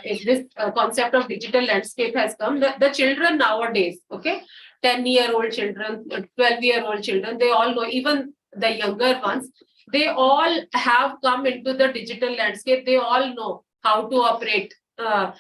if this concept of digital landscape has come, the children nowadays, okay, 10-year-old children, 12-year-old children, they all know, even the younger ones, they all have come into the digital landscape. They all know how to operate the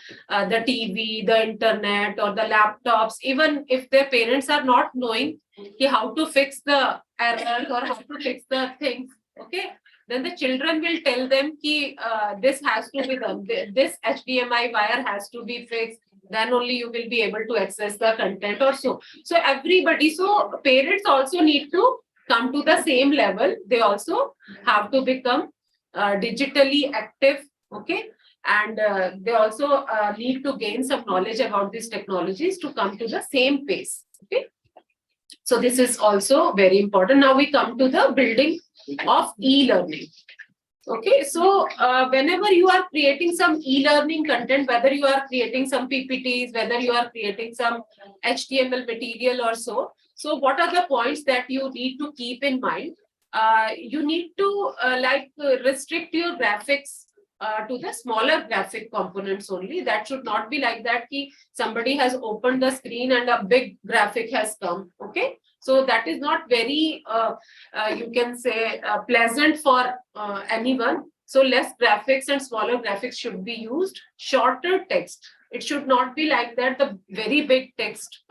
TV, the internet, or the laptops. Even if their parents are not knowing how to fix the errors or how to fix the things, okay, then the children will tell them ki this has to be done, this HDMI wire has to be fixed, then only you will be able to access the content or so. So everybody, so parents also need to come to the same level. They also have to become digitally active, okay, and they also need to gain some knowledge about these technologies to come to the same pace. Okay, so this is also very important. Now we come to the building of e-learning. Okay, so whenever you are creating some e-learning content, whether you are creating some PPTs, whether you are creating some HTML material or so, what are the points that you need to keep in mind? You need to restrict your graphics to the smaller graphic components only. That should not be like that ki somebody has opened the screen and a big graphic has come. Okay, so that is not very you can say pleasant for anyone. So less graphics and smaller graphics should be used. Shorter text, it should not be like that the very big text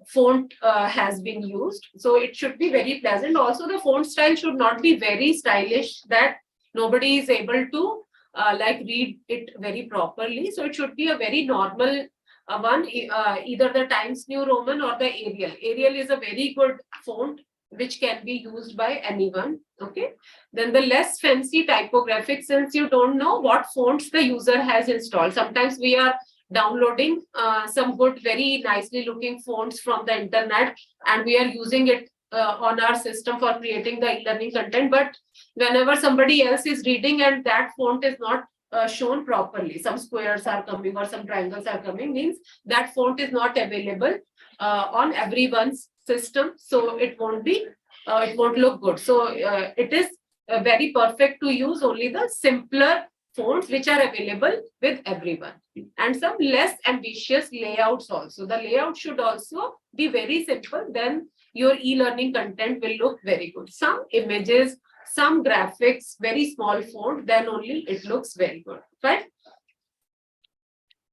font has been used. So it should be very pleasant. Also the font style should not be very stylish that nobody is able to like read it very properly. So it should be a very normal one, either the Times New Roman or the Arial. Arial is a very good font which can be used by anyone. Okay. Then the less fancy typographic, since you don't know what fonts the user has installed. Sometimes we are downloading some good, very nicely looking fonts from the internet, and we are using it on our system for creating the e-learning content. But whenever somebody else is reading and that font is not shown properly, some squares are coming or some triangles are coming, means that font is not available on everyone's system, so it won't look good. So it is very perfect to use only the simpler fonts which are available with everyone, and some less ambitious layouts also. The layout should also be very simple, then your e-learning content will look very good. Some images, some graphics, very small font, then only it looks very good, right?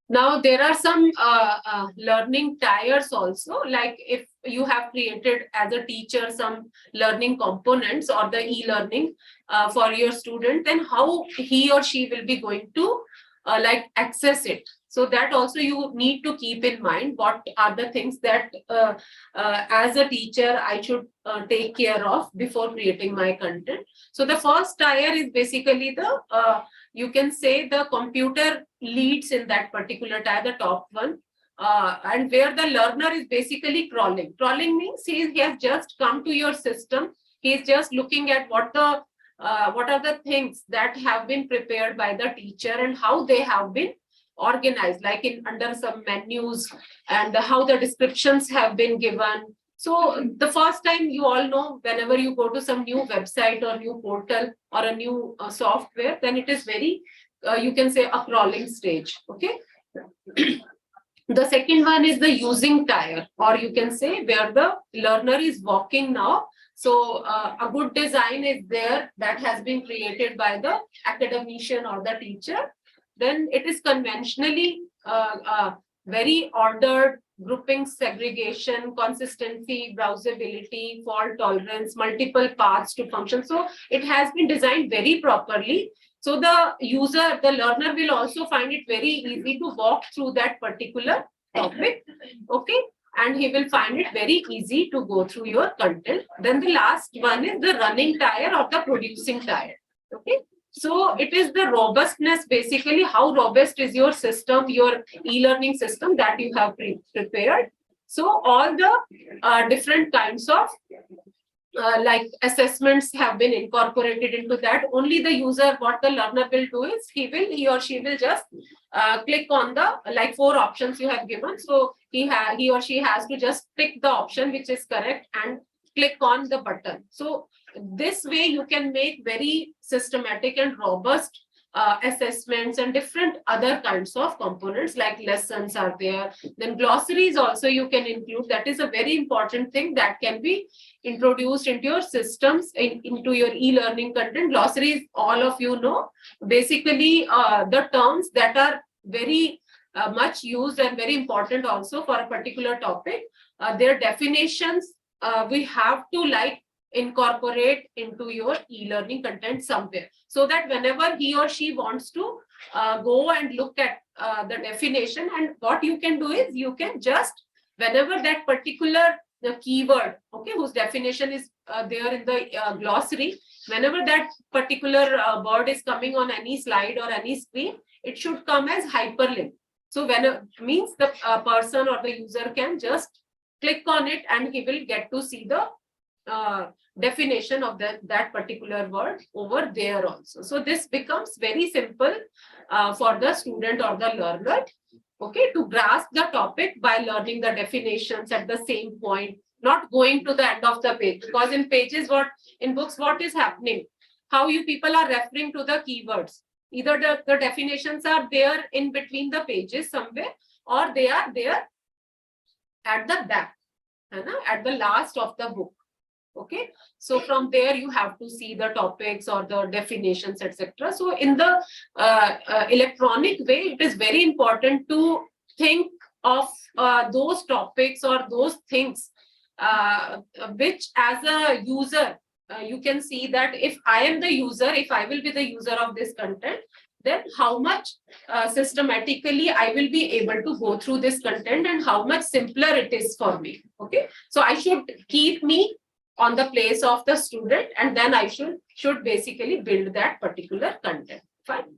Now there are some learning tiers also, like if you have created as a teacher some learning components or the e-learning for your student, then how he or she will be going to like access it. So that also you need to keep in mind, what are the things that as a teacher I should take care of before creating my content. So the first tier is basically the you can say the computer leads in that particular tier, the top one, and where the learner is basically crawling. Crawling means he has just come to your system. He is just looking at what are the things that have been prepared by the teacher and how they have been organized, like in under some menus, and how the descriptions have been given. So the first time, you all know, whenever you go to some new website or new portal or a new software, then it is very, you can say, a crawling stage. Okay. The second one is the using tier, or you can say where the learner is walking now. So a good design is there that has been created by the academician or the teacher. Then it is conventionally very ordered, grouping, segregation, consistency, browsability, fault tolerance, multiple paths to function. So it has been designed very properly. So the user, the learner will also find it very easy to walk through that particular topic. Okay. And he will find it very easy to go through your content. Then the last one is the running tier or the producing tier. Okay. So it is the robustness, basically how robust is your system, your e-learning system that you have prepared. So all the different kinds of like assessments have been incorporated into that. Only the user, what the learner will do is he or she will just click on the like 4 options you have given. So he or she has to just pick the option which is correct and click on the button. So this way you can make very systematic and robust assessments and different other kinds of components, like lessons are there. Then glossaries also you can include. That is a very important thing that can be introduced into your systems, into your e-learning content. Glossaries, all of you know, basically the terms that are very much used and very important also for a particular topic. Their definitions we have to like incorporate into your e-learning content somewhere, so that whenever he or she wants to go and look at the definition, and what you can do is you can just, whenever that particular the keyword, okay, whose definition is there in the glossary, whenever that particular word is coming on any slide or any screen, it should come as hyperlink. So when it means the person or the user can just click on it and he will get to see the definition of that particular word over there also. So this becomes very simple for the student or the learner, okay, to grasp the topic by learning the definitions at the same point, not going to the end of the page. Because in pages, in books, what is happening? How you people are referring to the keywords. Either the definitions are there in between the pages somewhere, or they are there at the back, at the last of the book. Okay, so from there you have to see the topics or the definitions, etc. So in the electronic way, it is very important to think of those topics or those things which, as a user, you can see that if I am the user, if I will be the user of this content, then how much systematically I will be able to go through this content and how much simpler it is for me. Okay, so I should keep me on the place of the student, and then I should basically build that particular content. Fine.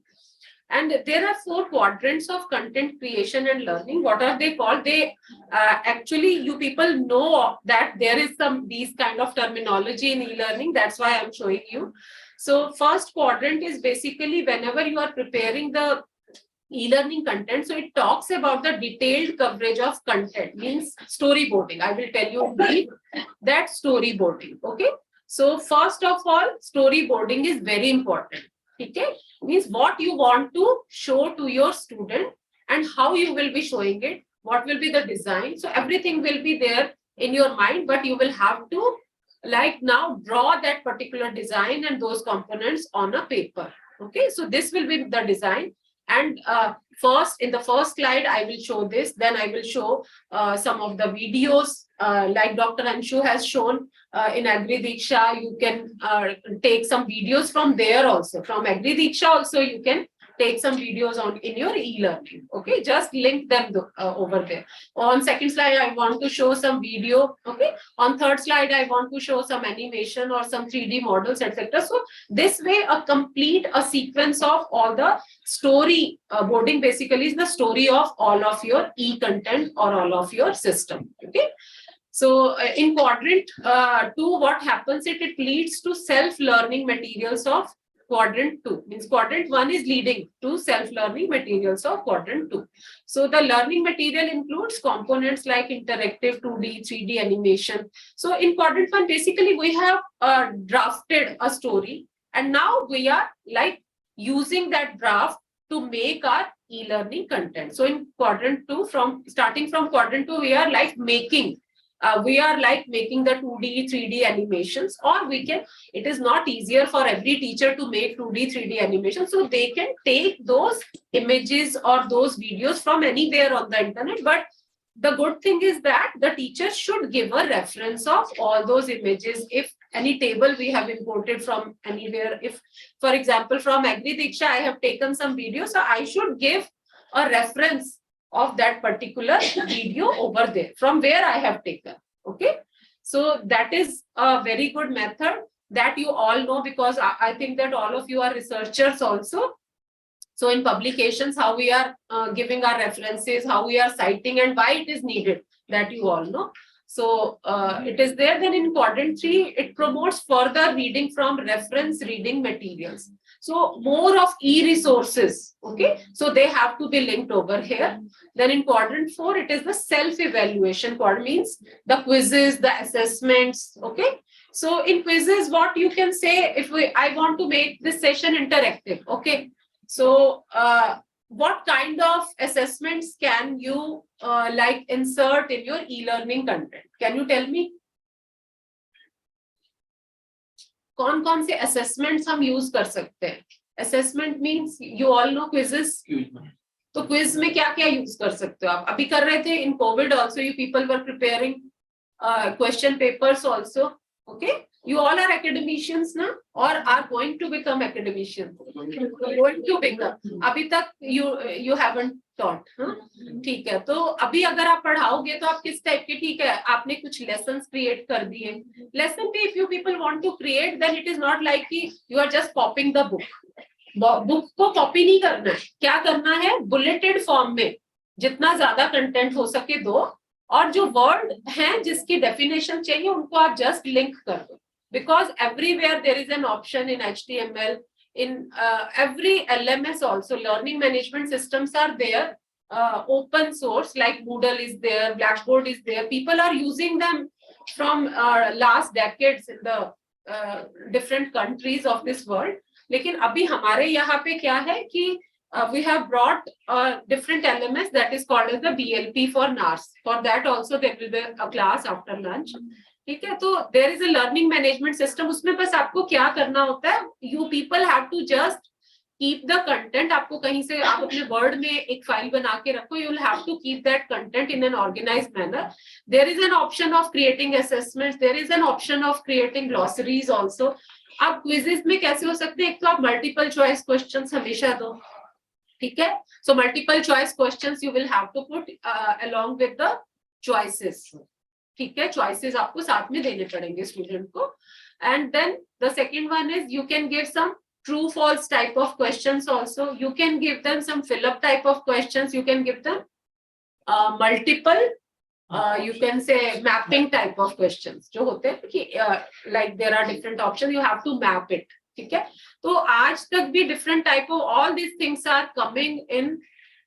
And there are 4 quadrants of content creation and learning. What are they called? They actually, you people know that there is these kind of terminology in e-learning. That's why I'm showing you. So first quadrant is basically whenever you are preparing the e-learning content. So it talks about the detailed coverage of content, means storyboarding. I will tell you in brief that storyboarding. Okay. So first of all, storyboarding is very important. Okay, means what you want to show to your student and how you will be showing it, what will be the design. So everything will be there in your mind, but you will have to like now draw that particular design and those components on a paper. Okay, so this will be the design. And first, in the first slide, I will show this. Then I will show some of the videos like Dr. Anshu has shown in Agri Diksha. You can take some videos from there also. From Agri Diksha also, you can take some videos on in your e-learning. Okay, just link them over there. On second slide, I want to show some video. Okay, on third slide, I want to show some animation or some 3D models, etc. So this way, a sequence of all the story boarding basically is the story of all of your e-content or all of your system. Okay. So in quadrant 2, what happens? It leads to self-learning materials of quadrant 2. Means quadrant 1 is leading to self-learning materials of quadrant 2. So the learning material includes components like interactive 2D, 3D animation. So in quadrant 1, basically we have drafted a story, and now we are like using that draft to make our e-learning content. So in quadrant 2, starting from quadrant 2, we are like making the 2D, 3D animations, or it is not easier for every teacher to make 2D, 3D animations. So they can take those images or those videos from anywhere on the internet. But the good thing is that the teacher should give a reference of all those images. If any table we have imported from anywhere, if, for example, from Agri Diksha, I have taken some videos, so I should give a reference of that particular video over there from where I have taken. Okay, so that is a very good method that you all know, because I think that all of you are researchers also. So in publications, how we are giving our references, how we are citing, and why it is needed, that you all know. So it is there. Then in quadrant 3, it promotes further reading from reference reading materials. So more of e-resources. Okay, so they have to be linked over here. Then in quadrant 4, it is the self-evaluation. Quadrant means the quizzes, the assessments. Okay, so in quizzes, what you can say, I want to make this session interactive. Okay, so what kind of assessments can you like insert in your e-learning content? Can you tell me? कौन से assessments हम use कर सकते हैं? Assessment means you all know quizzes. तो quiz में क्या क्या use कर सकते हो आप? अभी कर रहे थे in COVID also, you people were preparing question papers also. Okay, you all are academicians now, or are going to become academicians. Going to become. अभी तक you haven't taught. ठीक है, तो अभी अगर आप पढ़ाओगे तो आप किस टाइप के, ठीक है, आपने कुछ lessons create कर दिए. Lesson पे if you people want to create, then it is not like कि you are just copying the book. Book को कॉपी नहीं करना है. क्या करना है? बुलेटेड फॉर्म में जितना ज्यादा कंटेंट हो सके दो, और जो वर्ड हैं जिसकी डेफिनेशन चाहिए उनको आप जस्ट लिंक कर दो. Because everywhere there is an option in HTML, in every LMS also, learning management systems are there, open source, like Moodle is there, Blackboard is there. People are using them from last decades in the different countries of this world. लेकिन अभी हमारे यहाँ पे क्या है कि we have brought different LMS that is called as the BLP for NARS. For that also there will be a class after lunch. ठीक है, तो there is a learning management system. उसमें बस आपको क्या करना होता है, you people have to just keep the content. आपको कहीं से आप अपने word में एक फाइल बना के रखो. You will have to keep that content in an organized manner. There is an option of creating assessments. There is an option of creating glossaries also. आप क्विजेस में कैसे हो सकते हैं? एक तो आप मल्टीपल चॉइस क्वेश्चंस हमेशा दो, ठीक है. So multiple choice questions you will have to put along with the choices. ठीक है, choices आपको साथ में देने पड़ेंगे स्टूडेंट को. And then the second one is you can give some true false type of questions also. You can give them some fill up type of questions. You can give them multiple you can say mapping type of questions जो होते हैं कि like there are different options, you have to map it. ठीक है. तो आज तक भी different type of all these things are coming in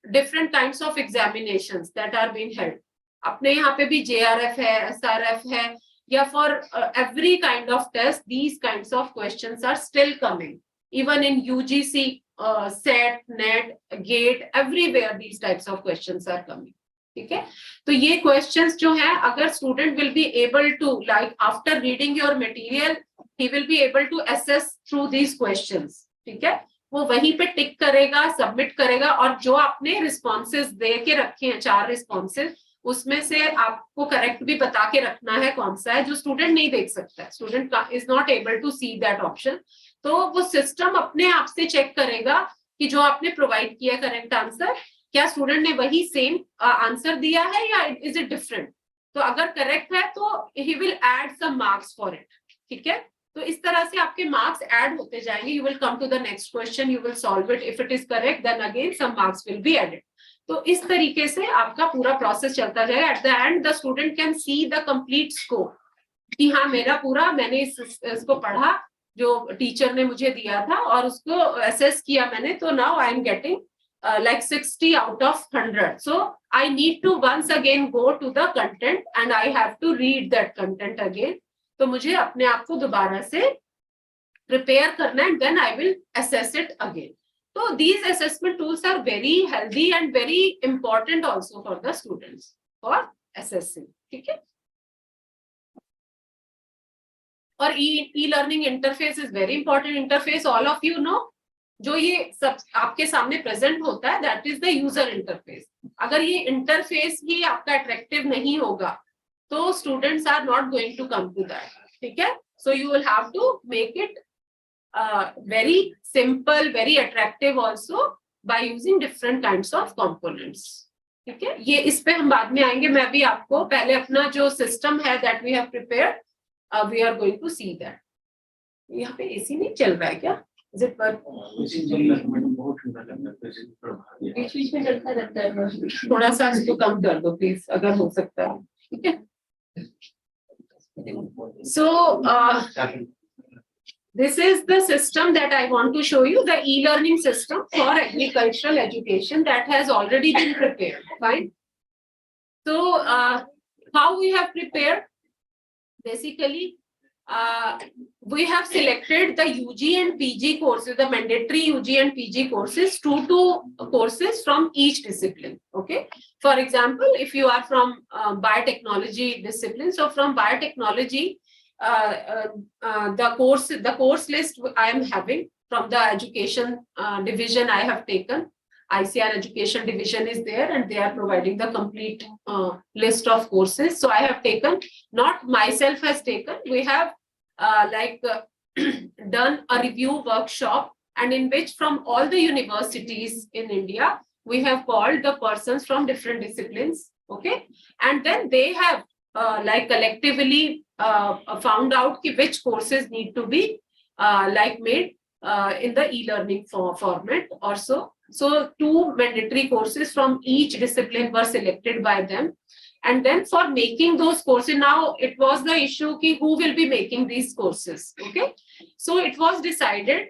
different kinds of examinations that are being held. अपने यहाँ पे भी JRF है, SRF है, या for every kind of test these kinds of questions are still coming. Even in UGC, SET, NET, GATE, everywhere these types of questions are coming. ठीक है. तो ये questions जो हैं, अगर student will be able to, like after reading your material, he will be able to assess through these questions. ठीक है. वो वहीं पे टिक करेगा, सबमिट करेगा, और जो आपने responses दे के रखे हैं 4 responses, उसमें से आपको करेक्ट भी बता के रखना है कौन सा है, जो स्टूडेंट नहीं देख सकता है. Student is not able to see that option. तो वो सिस्टम अपने आप से चेक करेगा कि जो आपने प्रोवाइड किया करेक्ट आंसर, क्या स्टूडेंट ने वही सेम आंसर दिया है या इज इट डिफरेंट. तो अगर करेक्ट है तो he will add some marks for it. ठीक है. तो इस तरह से आपके मार्क्स ऐड होते जाएंगे. You will come to the next question, you will solve it. If it is correct then again some marks will be added. तो इस तरीके से आपका पूरा प्रोसेस चलता जाएगा. At the end the student can see the complete score कि हाँ मेरा पूरा, मैंने इसको पढ़ा जो टीचर ने मुझे दिया था और उसको असेस किया मैंने, तो now I am getting like 60 out of 100. So I need to once again go to the content and I have to read that content again. तो मुझे अपने आप को दोबारा से prepare करना है, then I will assess it again. So these assessment tools are very healthy and very important also for the students for assessing. ठीक है. और e-learning interface is very important interface. All of you know, जो ये सब आपके सामने present होता है, that is the user interface. अगर ये इंटरफेस ही आपका अट्रैक्टिव नहीं होगा तो students are not going to come to that. ठीक है. So you will have to make it very simple, very attractive also by using different kinds of components. ठीक है. ये इस पे हम बाद में आएंगे. मैं भी आपको पहले अपना जो सिस्टम है that we have prepared, we are going to see that. यहाँ पे एसी नहीं चल रहा है क्या? Is it पर बीच बीच में चलता रहता है. थोड़ा सा इसको कम कर दो प्लीज, अगर हो सकता है. ठीक है. So this is the system that I want to show you, the e-learning system for agricultural education that has already been prepared. Fine. So how we have prepared? Basically, we have selected the UG and PG courses, the mandatory UG and PG courses, two courses from each discipline. Okay. For example, if you are from biotechnology discipline, so from biotechnology, the course list I am having from the education division I have taken. ICR education division is there and they are providing the complete list of courses. So I have taken, not myself has taken, we have done a review workshop, and in which from all the universities in India, we have called the persons from different disciplines. Okay. And then they have collectively found out which courses need to be made in the e-learning format or so. So 2 mandatory courses from each discipline were selected by them. And then for making those courses, now it was the issue ki who will be making these courses. Okay. So it was decided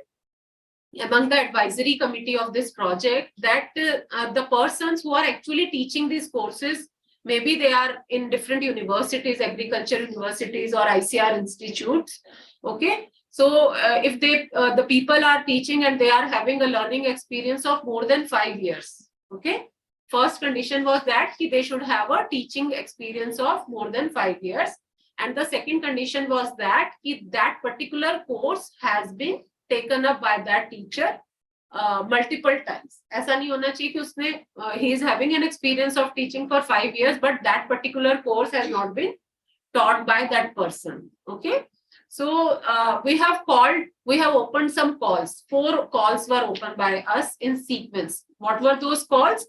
among the advisory committee of this project that the persons who are actually teaching these courses, maybe they are in different universities, agriculture universities or ICR institutes. Okay. So if the people are teaching and they are having a learning experience of more than 5 years. Okay. First condition was that they should have a teaching experience of more than 5 years. And the second condition was that that particular course has been taken up by that teacher multiple times. ऐसा नहीं होना चाहिए कि उसने he is having an experience of teaching for 5 years, but that particular course has not been taught by that person. Okay. So we have opened some calls. 4 calls were opened by us in sequence. What were those calls?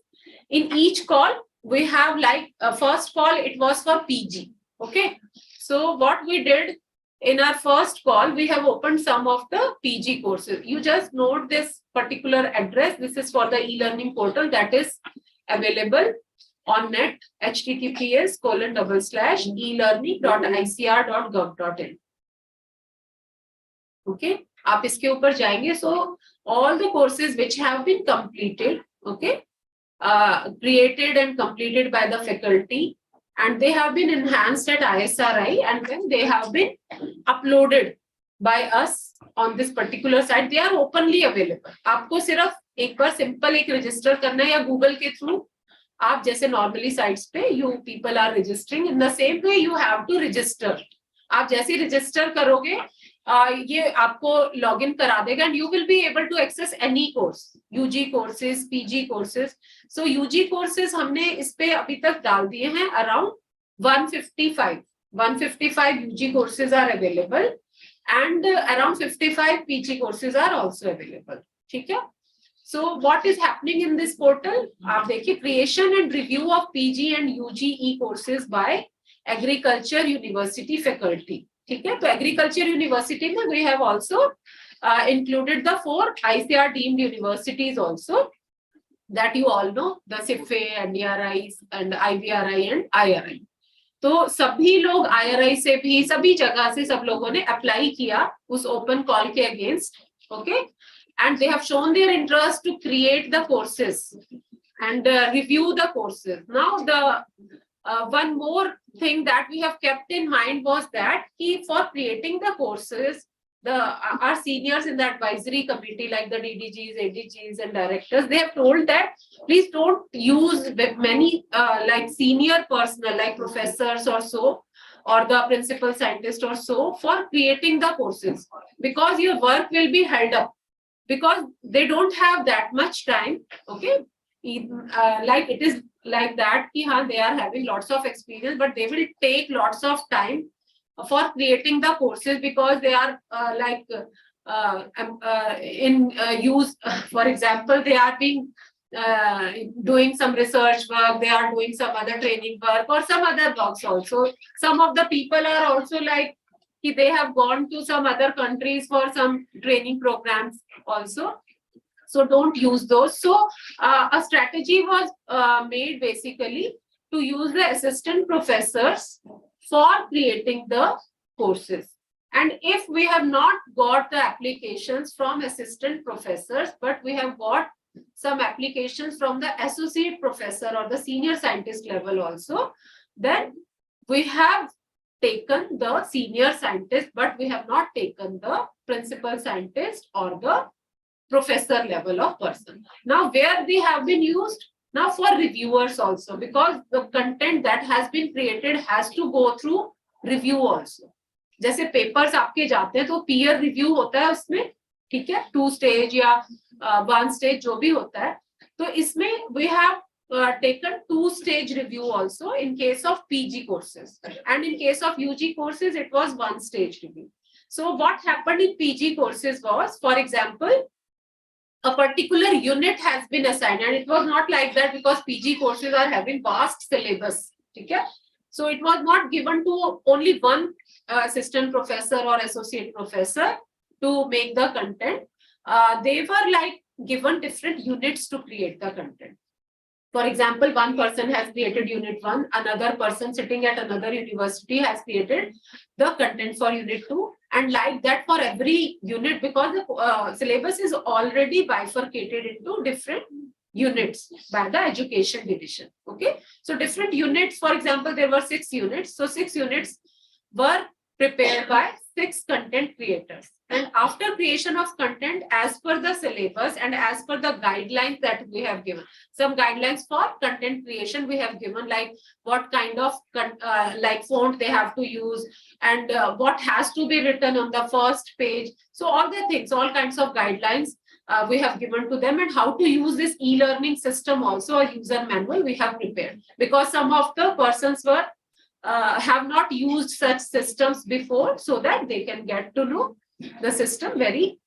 In each call, we have like first call, it was for PG. Okay. So what we did in our first call, we have opened some of the PG courses. You just note this particular address. This is for the e-learning portal that is available on net, https://elearning.icr.gov.in. Okay, आप इसके ऊपर जाएंगे. So all the courses which have been completed, okay, created and completed by the faculty, and they have been enhanced at ISRI, and then they have been uploaded by us on this particular site. They are openly available. आपको सिर्फ एक बार simple एक register करना है या Google के through आप जैसे नॉर्मली साइट्स पे you people are registering in the same way you have to register. आप जैसे रजिस्टर करोगे ये आपको लॉगिन करा देगा and you will be able to access any course, UG courses, PG courses. So UG courses हमने इस पे अभी तक डाल दिए हैं around 155 UG courses are available and around 55 PG courses are also available. ठीक है. So what is happening in this portal? आप देखिए creation and review of PG and UG e-courses by Agriculture University faculty. ठीक है. तो Agriculture University में we have also included the 4 ICR deemed universities also that you all know, the CIFA, NDRI and IVRI and IRI. तो सभी लोग IRI से भी सभी जगह से सब लोगों ने अप्लाई किया उस ओपन कॉल के against. Okay. And they have shown their interest to create the courses and review the courses. Now, the one more thing that we have kept in mind was that for creating the courses, our seniors in the advisory committee, like the DDGs, ADGs, and directors, they have told that please don't use many like senior personnel, like professors or so, or the principal scientist or so, for creating the courses, because your work will be held up. Because they don't have that much time, okay? Like it is like that, they are having lots of experience, but they will take lots of time for creating the courses because they are in use. For example, they are being doing some research work, they are doing some other training work or some other works also. Some of the people are also like, they have gone to some other countries for some training programs also. So don't use those. So a strategy was made basically to use the assistant professors for creating the courses. And if we have not got the applications from assistant professors, but we have got some applications from the associate professor or the senior scientist level also, then we have taken the senior scientist, but we have not taken the principal scientist or the professor level of person. Now, where they have been used? Now for reviewers also, because the content that has been created has to go through review also. जैसे papers आपके जाते हैं तो peer review होता है उसमें, ठीक है, 2 stage या 1 stage जो भी होता है. तो इसमें we have taken 2 stage review also in case of PG courses, and in case of UG courses it was 1 stage review. So what happened in PG courses was, for example, a particular unit has been assigned, and it was not like that because PG courses are having vast syllabus. Okay? So it was not given to only one assistant professor or associate professor to make the content. They were like given different units to create the content. For example, one person has created unit 1, another person sitting at another university has created the content for unit 2, and like that for every unit, because the syllabus is already bifurcated into different units by the education division. Okay, so different units, for example, there were 6 units. So 6 units were prepared by 6 content creators. And after creation of content, as per the syllabus and as per the guidelines that we have given, some guidelines for content creation we have given, like what kind of like font they have to use, and what has to be written on the first page. So all the things, all kinds of guidelines we have given to them, and how to use this e-learning system also, a user manual we have prepared, because some of the persons were have not used such systems before, so that they can get to know the system very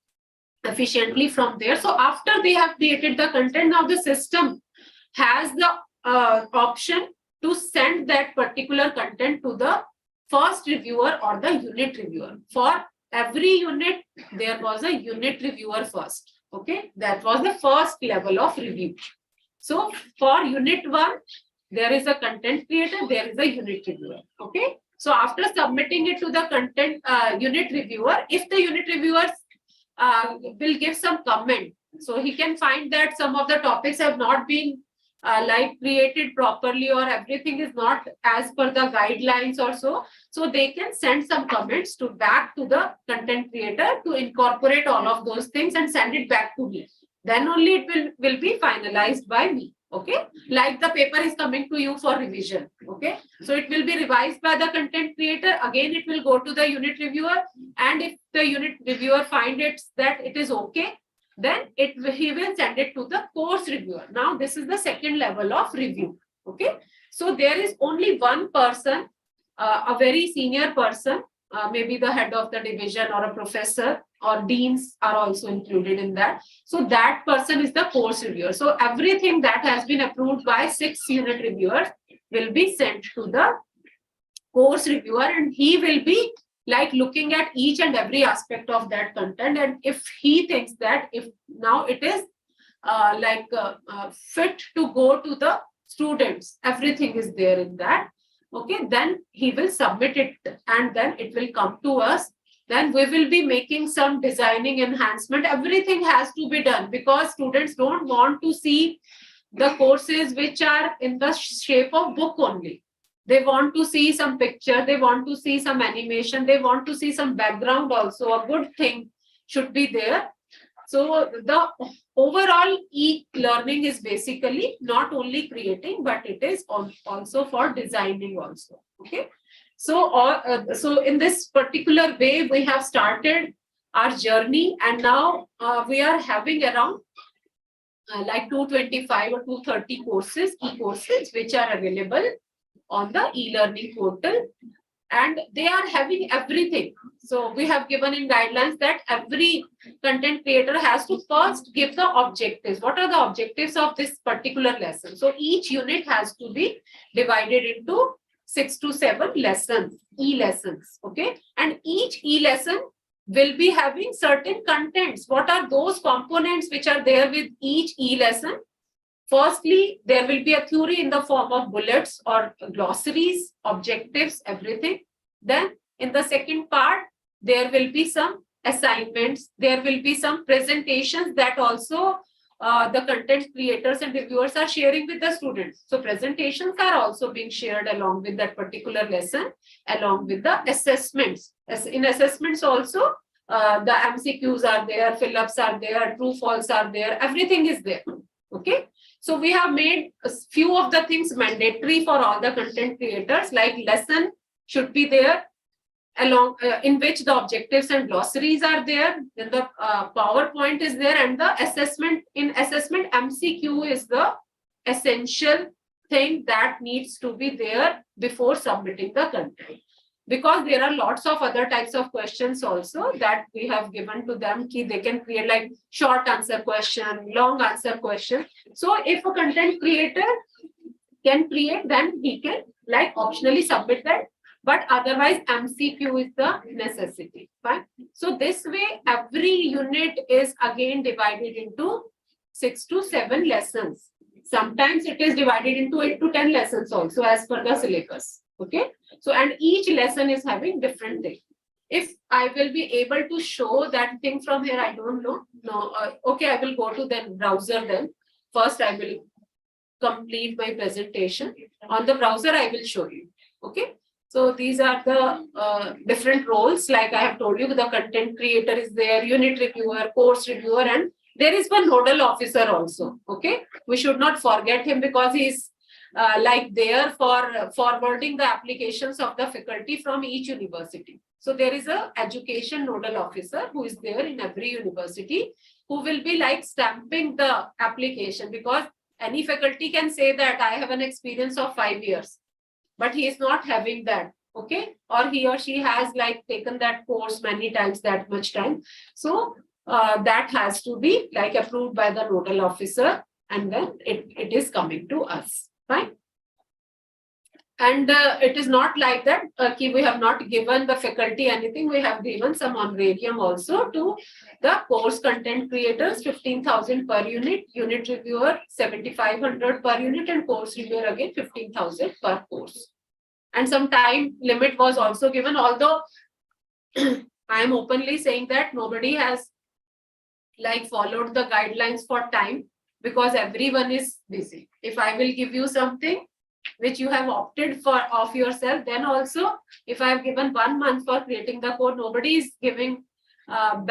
efficiently from there. So after they have created the content, now the system has the option to send that particular content to the first reviewer or the unit reviewer. For every unit, there was a unit reviewer first. Okay, that was the first level of review. So for unit 1, there is a content creator, there is a unit reviewer. Okay, so after submitting it to the content unit reviewer, if the unit reviewer will give some comment, so he can find that some of the topics have not been like created properly, or everything is not as per the guidelines or so they can send some comments to back to the content creator to incorporate all of those things and send it back to me. Then only it will be finalized by me. Okay, like the paper is coming to you for revision. Okay, so it will be revised by the content creator. Again, it will go to the unit reviewer, and if the unit reviewer finds it that it is okay, then he will send it to the course reviewer. Now this is the second level of review. Okay, so there is only one person, a very senior person, maybe the head of the division or a professor, or deans are also included in that. So that person is the course reviewer. So everything that has been approved by 6 unit reviewers will be sent to the course reviewer, and he will be like looking at each and every aspect of that content. And if he thinks that if now it is fit to go to the students, everything is there in that. Okay, then he will submit it, and then it will come to us. Then we will be making some designing enhancement. Everything has to be done, because students don't want to see the courses which are in the shape of book only. They want to see some picture, they want to see some animation, they want to see some background also. A good thing should be there. So the overall e-learning is basically not only creating, but it is also for designing also. Okay. So in this particular way, we have started our journey, and now we are having around like 225 or 230 courses, e-courses, which are available on the e-learning portal, and they are having everything. So we have given in guidelines that every content creator has to first give the objectives. What are the objectives of this particular lesson? So each unit has to be divided into 6 to 7 lessons, e-lessons. Okay, and each e-lesson will be having certain contents. What are those components which are there with each e-lesson? Firstly, there will be a theory in the form of bullets or glossaries, objectives, everything. Then in the second part, there will be some assignments. There will be some presentations that also the content creators and reviewers are sharing with the students. So presentations are also being shared along with that particular lesson, along with the assessments. In assessments also, the MCQs are there, fill-ups are there, true, false are there, everything is there. Okay. So we have made a few of the things mandatory for all the content creators, like lesson should be there, along in which the objectives and glossaries are there. Then the PowerPoint is there, and the assessment. In assessment, MCQ is the essential thing that needs to be there before submitting the content. Because there are lots of other types of questions also that we have given to them. They can create like short answer question, long answer question. So if a content creator can create, then he can like optionally submit that. But otherwise, MCQ is the necessity. Fine. So this way, every unit is again divided into 6 to 7 lessons. Sometimes it is divided into 8 to 10 lessons also, as per the syllabus. Okay. So, and each lesson is having different things. If I will be able to show that thing from here, I don't know. No. Okay, I will go to the browser then. First, I will complete my presentation. On the browser, I will show you. Okay. So these are the different roles. Like I have told you, the content creator is there, unit reviewer, course reviewer, and there is one nodal officer also. Okay. We should not forget him, because he is like there for forwarding the applications of the faculty from each university. So there is a education nodal officer who is there in every university, who will be like stamping the application, because any faculty can say that I have an experience of 5 years. but he is not having that. Okay, or he or she has like taken that course many times, that much time. So that has to be like approved by the nodal officer, and then it is coming to us. Fine. And it is not like that we have not given the faculty anything. We have given some honorarium also to the course content creators, 15,000 per unit, unit reviewer 7,500 per unit, and course reviewer again 15,000 per course. And some time limit was also given, although I am openly saying that nobody has like followed the guidelines for time, because everyone is busy. If I will give you something which you have opted for of yourself, then also if I have given 1 month for creating the code, nobody is giving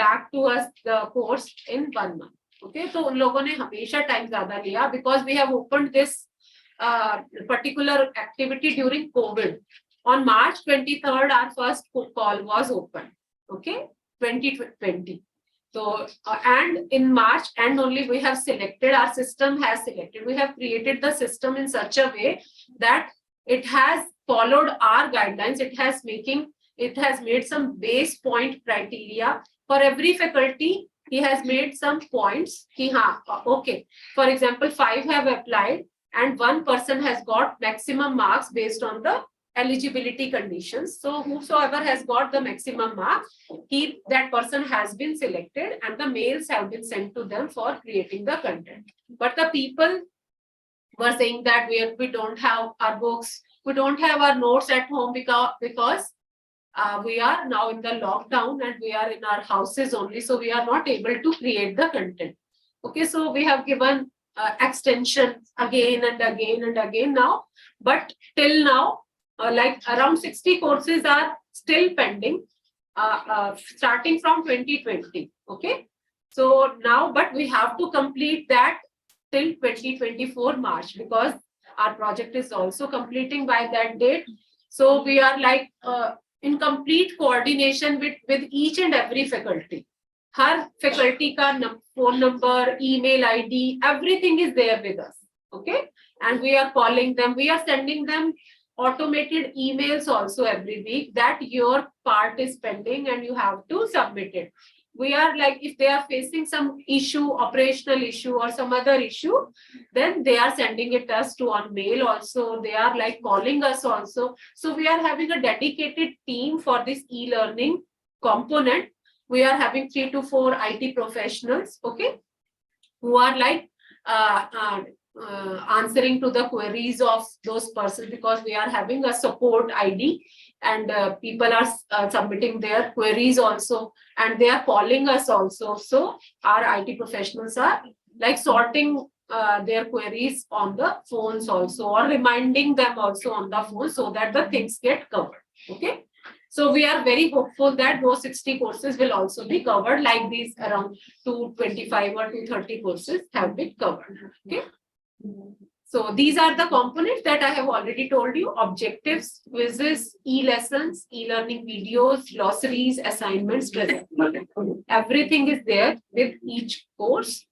back to us the course in 1 month. Okay, so उन लोगों ने हमेशा time ज़्यादा लिया, because we have opened this particular activity during COVID. On March 23rd, our first call was open. Okay, 2020. So, and in March, and only we have selected, our system has selected, we have created the system in such a way that it has followed our guidelines. It has made some base point criteria for every faculty. He has made some points. Okay. For example, 5 have applied and 1 person has got maximum marks based on the eligibility conditions. So whosoever has got the maximum marks, that person has been selected, and the mails have been sent to them for creating the content. But the people were saying that we don't have our books, we don't have our notes at home, because we are now in the lockdown and we are in our houses only, so we are not able to create the content. Okay, so we have given extension again and again and again now, but till now, like around 60 courses are still pending, starting from 2020. Okay, so now, but we have to complete that till 2024 March, because our project is also completing by that date. So we are like in complete coordination with each and every faculty. Her faculty ka phone number, email ID, everything is there with us. Okay, and we are calling them, we are sending them automated emails also every week that your part is pending and you have to submit it. We are like, if they are facing some issue, operational issue or some other issue, then they are sending it us to on mail also. They are like calling us also. So we are having a dedicated team for this e-learning component. We are having 3 to 4 IT professionals, okay, who are like answering to the queries of those persons, because we are having a support ID, and people are submitting their queries also, and they are calling us also. So our IT professionals are like sorting their queries on the phones also, or reminding them also on the phone, so that the things get covered. Okay, so we are very hopeful that those 60 courses will also be covered, like these around 225 or 230 courses have been covered. Okay, so these are the components that I have already told you: objectives, quizzes, e-lessons, e-learning videos, glossaries, assignments, everything is there with each course.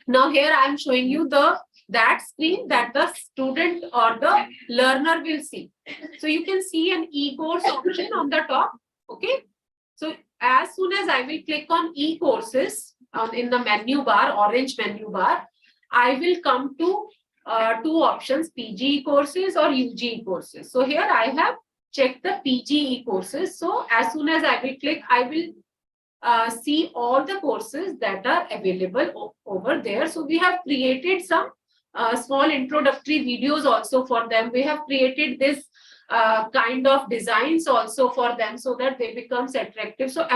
Now here I am showing you that screen that the student or the learner will see. So you can see an e-course option on the top. Okay, so as soon as I will click on e-courses in the menu bar, orange menu bar, I will come to 2 options: PGE courses or UGE courses. So here I have checked the PGE courses. So as soon as I will click, I will see all the courses that are available over there. So we have created some small introductory videos also for them. We have created this kind of designs also for them, so that they become attractive. So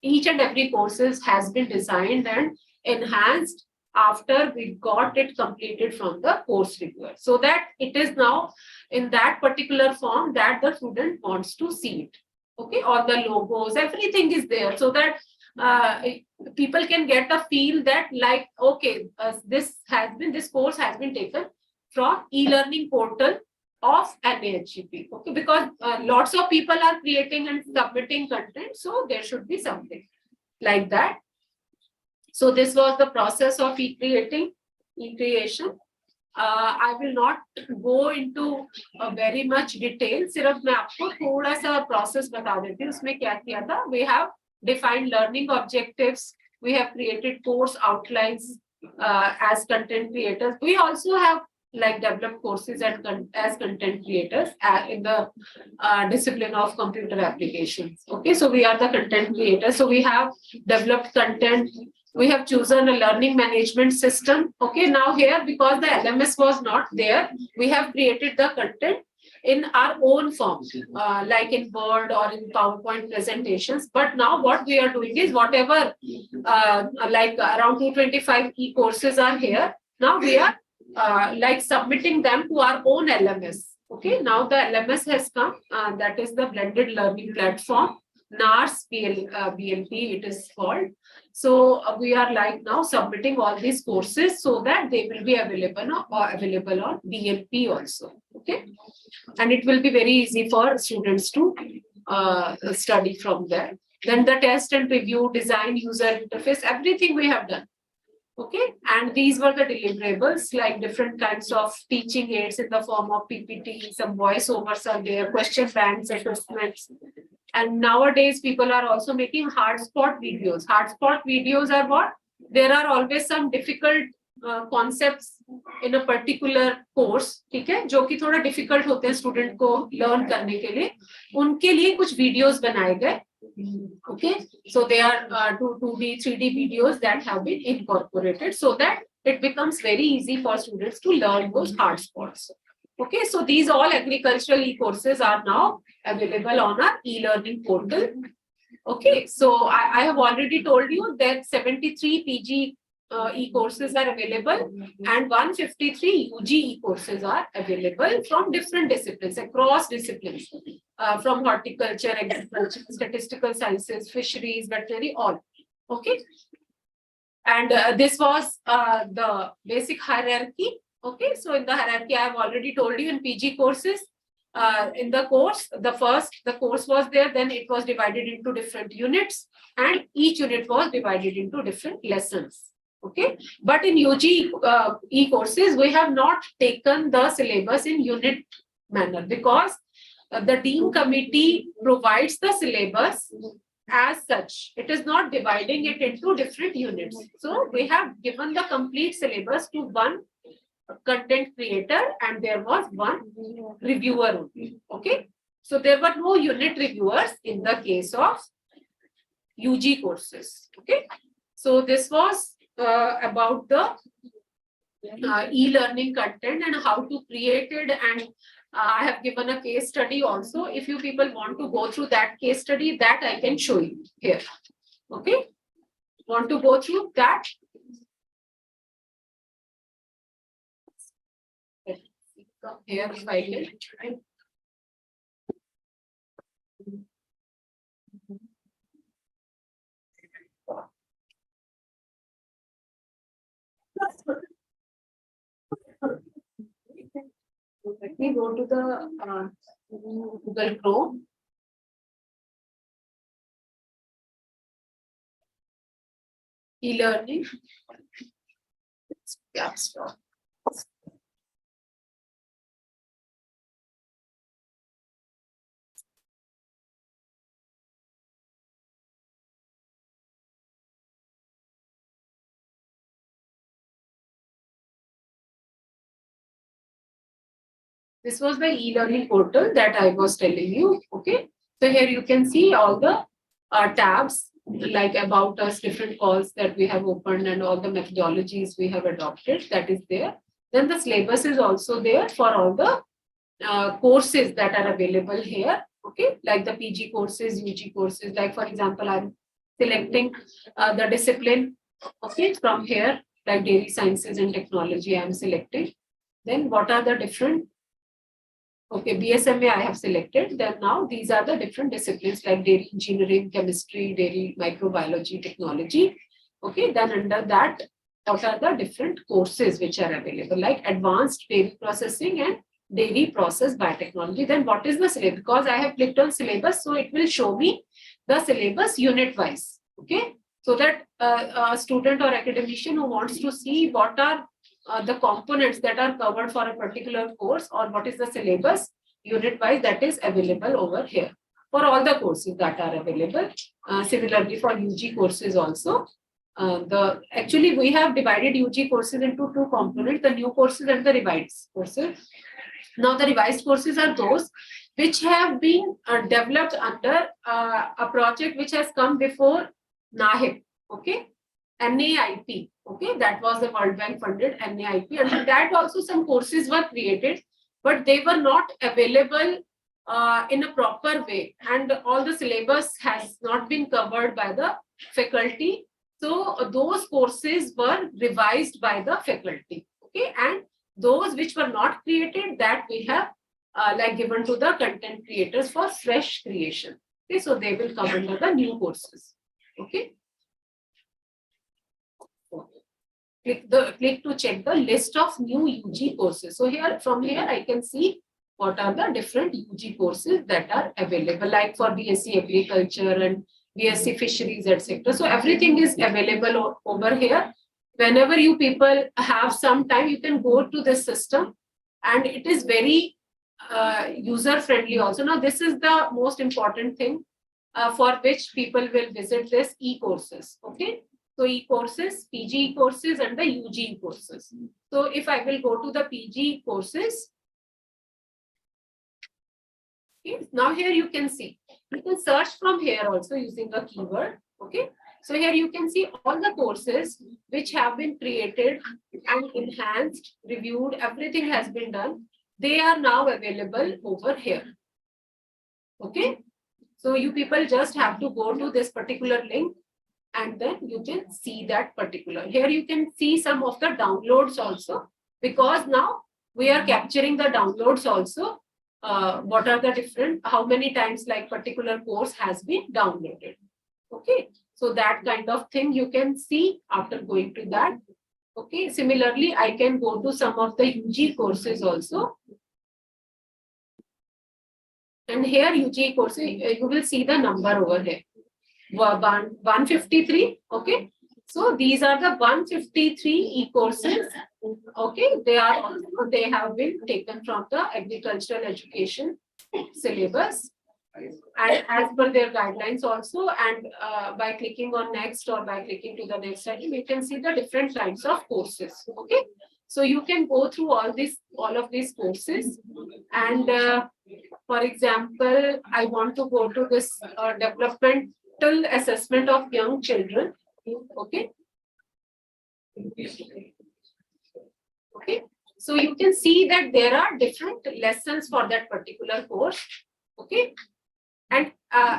each and every courses has been designed and enhanced after we got it completed from the course reviewer, so that it is now in that particular form that the student wants to see it. Okay, all the logos, everything is there, so that people can get a feel that like, okay, this course has been taken from e-learning portal of NAHGP. Okay, because lots of people are creating and submitting content, so there should be something like that. So this was the process of e-creation. I will not go into very much detail. सिर्फ मैं आपको थोड़ा सा process बता देती हूँ उसमें क्या किया था. We have defined learning objectives. We have created course outlines as content creators. We also have like developed courses as content creators in the discipline of computer applications. Okay, so we are the content creators. So we have developed content. We have chosen a learning management system. Okay, now here, because the LMS was not there, we have created the content in our own form, like in Word or in PowerPoint presentations. But now what we are doing is whatever, like around 225 e-courses are here. Now we are like submitting them to our own LMS. Okay, now the LMS has come, that is the blended learning platform. NARS BLP it is called. So we are like now submitting all these courses so that they will be available on BLP also. Okay, and it will be very easy for students to study from there. Then the test and review, design, user interface, everything we have done. Okay, and these were the deliverables, like different kinds of teaching aids in the form of PPT, some voiceovers are there, question banks, assessments. And nowadays, people are also making hardspot videos. Hardspot videos are what? There are always some difficult concepts in a particular course, ठीक है? जो कि थोड़ा difficult होते हैं student को learn करने के लिए, उनके लिए कुछ videos बनाए गए. Okay, so they are 2D, 3D videos that have been incorporated so that it becomes very easy for students to learn those hotspots. Okay, so these all agricultural e-courses are now available on our e-learning portal. Okay, so I have already told you that 73 PG e-courses are available and 153 UG e-courses are available from different disciplines, across disciplines, from horticulture, agriculture, statistical sciences, fisheries, veterinary, all. Okay, and this was the basic hierarchy. Okay, so in the hierarchy, I have already told you in PG courses, in the course, the course was there, then it was divided into different units and each unit was divided into different lessons. Okay, but in UG e-courses, we have not taken the syllabus in unit manner because the Dean Committee provides the syllabus as such. It is not dividing it into different units. So we have given the complete syllabus to one content creator and there was one reviewer only. Okay, so there were no unit reviewers in the case of UG courses. Okay, so this was about the e-learning content and how to create it, and I have given a case study also. If you people want to go through that case study, that I can show you here. Okay, want to go through that? Here if I can. Let me go to the Google Chrome. E-learning. App Store. This was the e-learning portal that I was telling you. Okay, so here you can see all the tabs like about us, different calls that we have opened and all the methodologies we have adopted, that is there. Then the syllabus is also there for all the courses that are available here. Okay, like the PG courses, UG courses, like for example, I'm selecting the discipline, okay, from here, like dairy sciences and technology, I'm selecting. Then what are the different, okay, BSMA I have selected. Then now these are the different disciplines like dairy engineering, chemistry, dairy microbiology, technology. Okay, then under that, what are the different courses which are available, like advanced dairy processing and dairy process biotechnology. Then what is the syllabus? Because I have clicked on syllabus, so it will show me the syllabus unit wise. Okay, so that a student or academician who wants to see what are the components that are covered for a particular course or what is the syllabus unit wise that is available over here for all the courses that are available. Similarly for UG courses also. Actually we have divided UG courses into two components, the new courses and the revised courses. Now the revised courses are those which have been developed under a project which has come before NAHIP, okay, NAIP, okay, that was the World Bank funded NAIP, and that also some courses were created, but they were not available in a proper way, and all the syllabus has not been covered by the faculty. So those courses were revised by the faculty, okay, and those which were not created that we have like given to the content creators for fresh creation. Okay, so they will come under the new courses. Okay. Click to check the list of new UG courses. So here from here I can see what are the different UG courses that are available, like for BSc Agriculture and BSc Fisheries, etc. So everything is available over here. Whenever you people have some time, you can go to this system, and it is very user friendly also. Now this is the most important thing for which people will visit this e-courses. Okay, so e-courses, PG courses and the UG courses. So if I will go to the PG courses, okay, now here you can see, you can search from here also using a keyword. Okay, so here you can see all the courses which have been created and enhanced, reviewed, everything has been done. They are now available over here. Okay, so you people just have to go to this particular link and then you can see that particular. Here you can see some of the downloads also, because now we are capturing the downloads also. What are the different, how many times like particular course has been downloaded. Okay, so that kind of thing you can see after going to that. Okay, similarly, I can go to some of the UG courses also. And here UG courses, you will see the number over here. 153. Okay, so these are the 153 e-courses. Okay, they have been taken from the agricultural education syllabus and as per their guidelines also, and by clicking on next or by clicking to the next item, you can see the different kinds of courses. Okay, so you can go through all of these courses, and for example, I want to go to this developmental assessment of young children. Okay. Okay, so you can see that there are different lessons for that particular course. Okay, and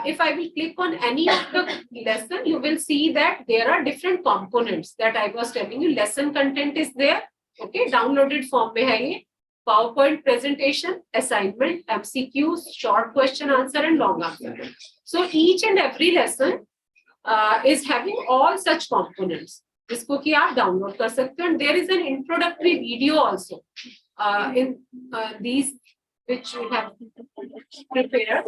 if I will click on any of the lesson, you will see that there are different components that I was telling you. Lesson content is there. Okay, downloaded form mein hai ye. PowerPoint presentation, assignment, MCQs, short question answer and long answer. So each and every lesson is having all such components. जिसको कि आप download कर सकते हैं, and there is an introductory video also in these which we have prepared.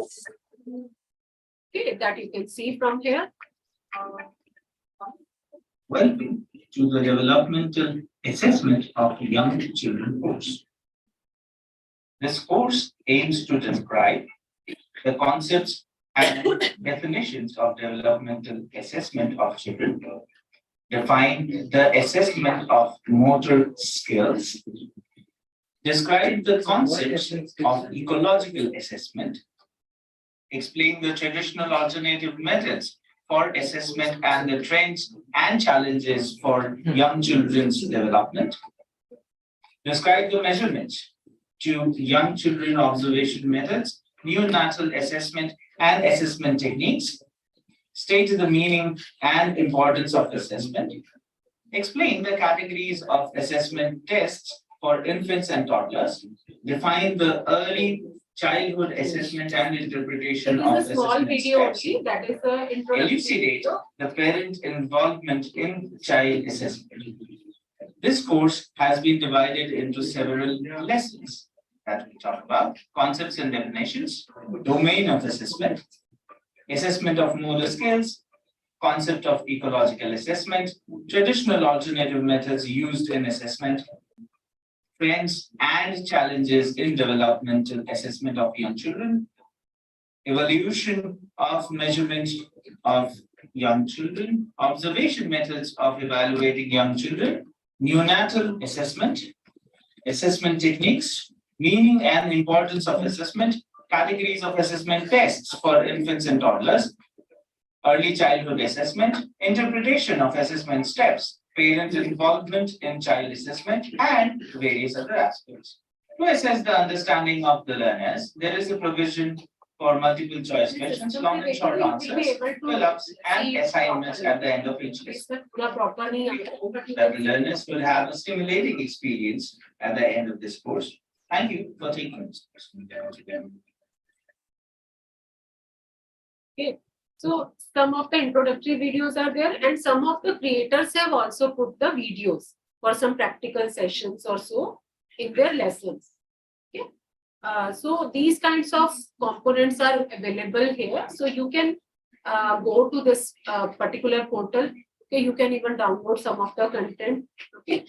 Okay, that you can see from here. Welcome to the developmental assessment of young children course. This course aims to describe the concepts and definitions of developmental assessment of children, define the assessment of motor skills, describe the concepts of ecological assessment, explain the traditional alternative methods for assessment and the trends and challenges for young children's development, describe the measurements to young children observation methods, neonatal assessment and assessment techniques, state the meaning and importance of assessment, explain the categories of assessment tests for infants and toddlers, define the early childhood assessment and interpretation of This is a small assessment video steps, only, that is the introduction. elucidate the parent involvement in child assessment. This course has been divided into several lessons that we talk about: concepts and definitions, domain of assessment, assessment of motor skills, concept of ecological assessment, traditional alternative methods used in assessment, trends and challenges in developmental assessment of young children, evolution of measurement of young children, observation methods of evaluating young children, neonatal assessment, assessment techniques, meaning and importance of assessment, categories of assessment tests for infants and toddlers, early childhood assessment, interpretation of assessment steps, parent involvement in child assessment, and various other aspects. To assess the understanding of the learners, there is a provision for multiple choice questions, long and short answers, fill-ups, and assignments at the end of each lesson. That the learners will have a stimulating experience at the end of this course. Thank you for taking this course. Okay. So some of the introductory videos are there, and some of the creators have also put the videos for some practical sessions or so in their lessons. Okay. So these kinds of components are available here. So you can go to this particular portal. Okay, you can even download some of the content. Okay,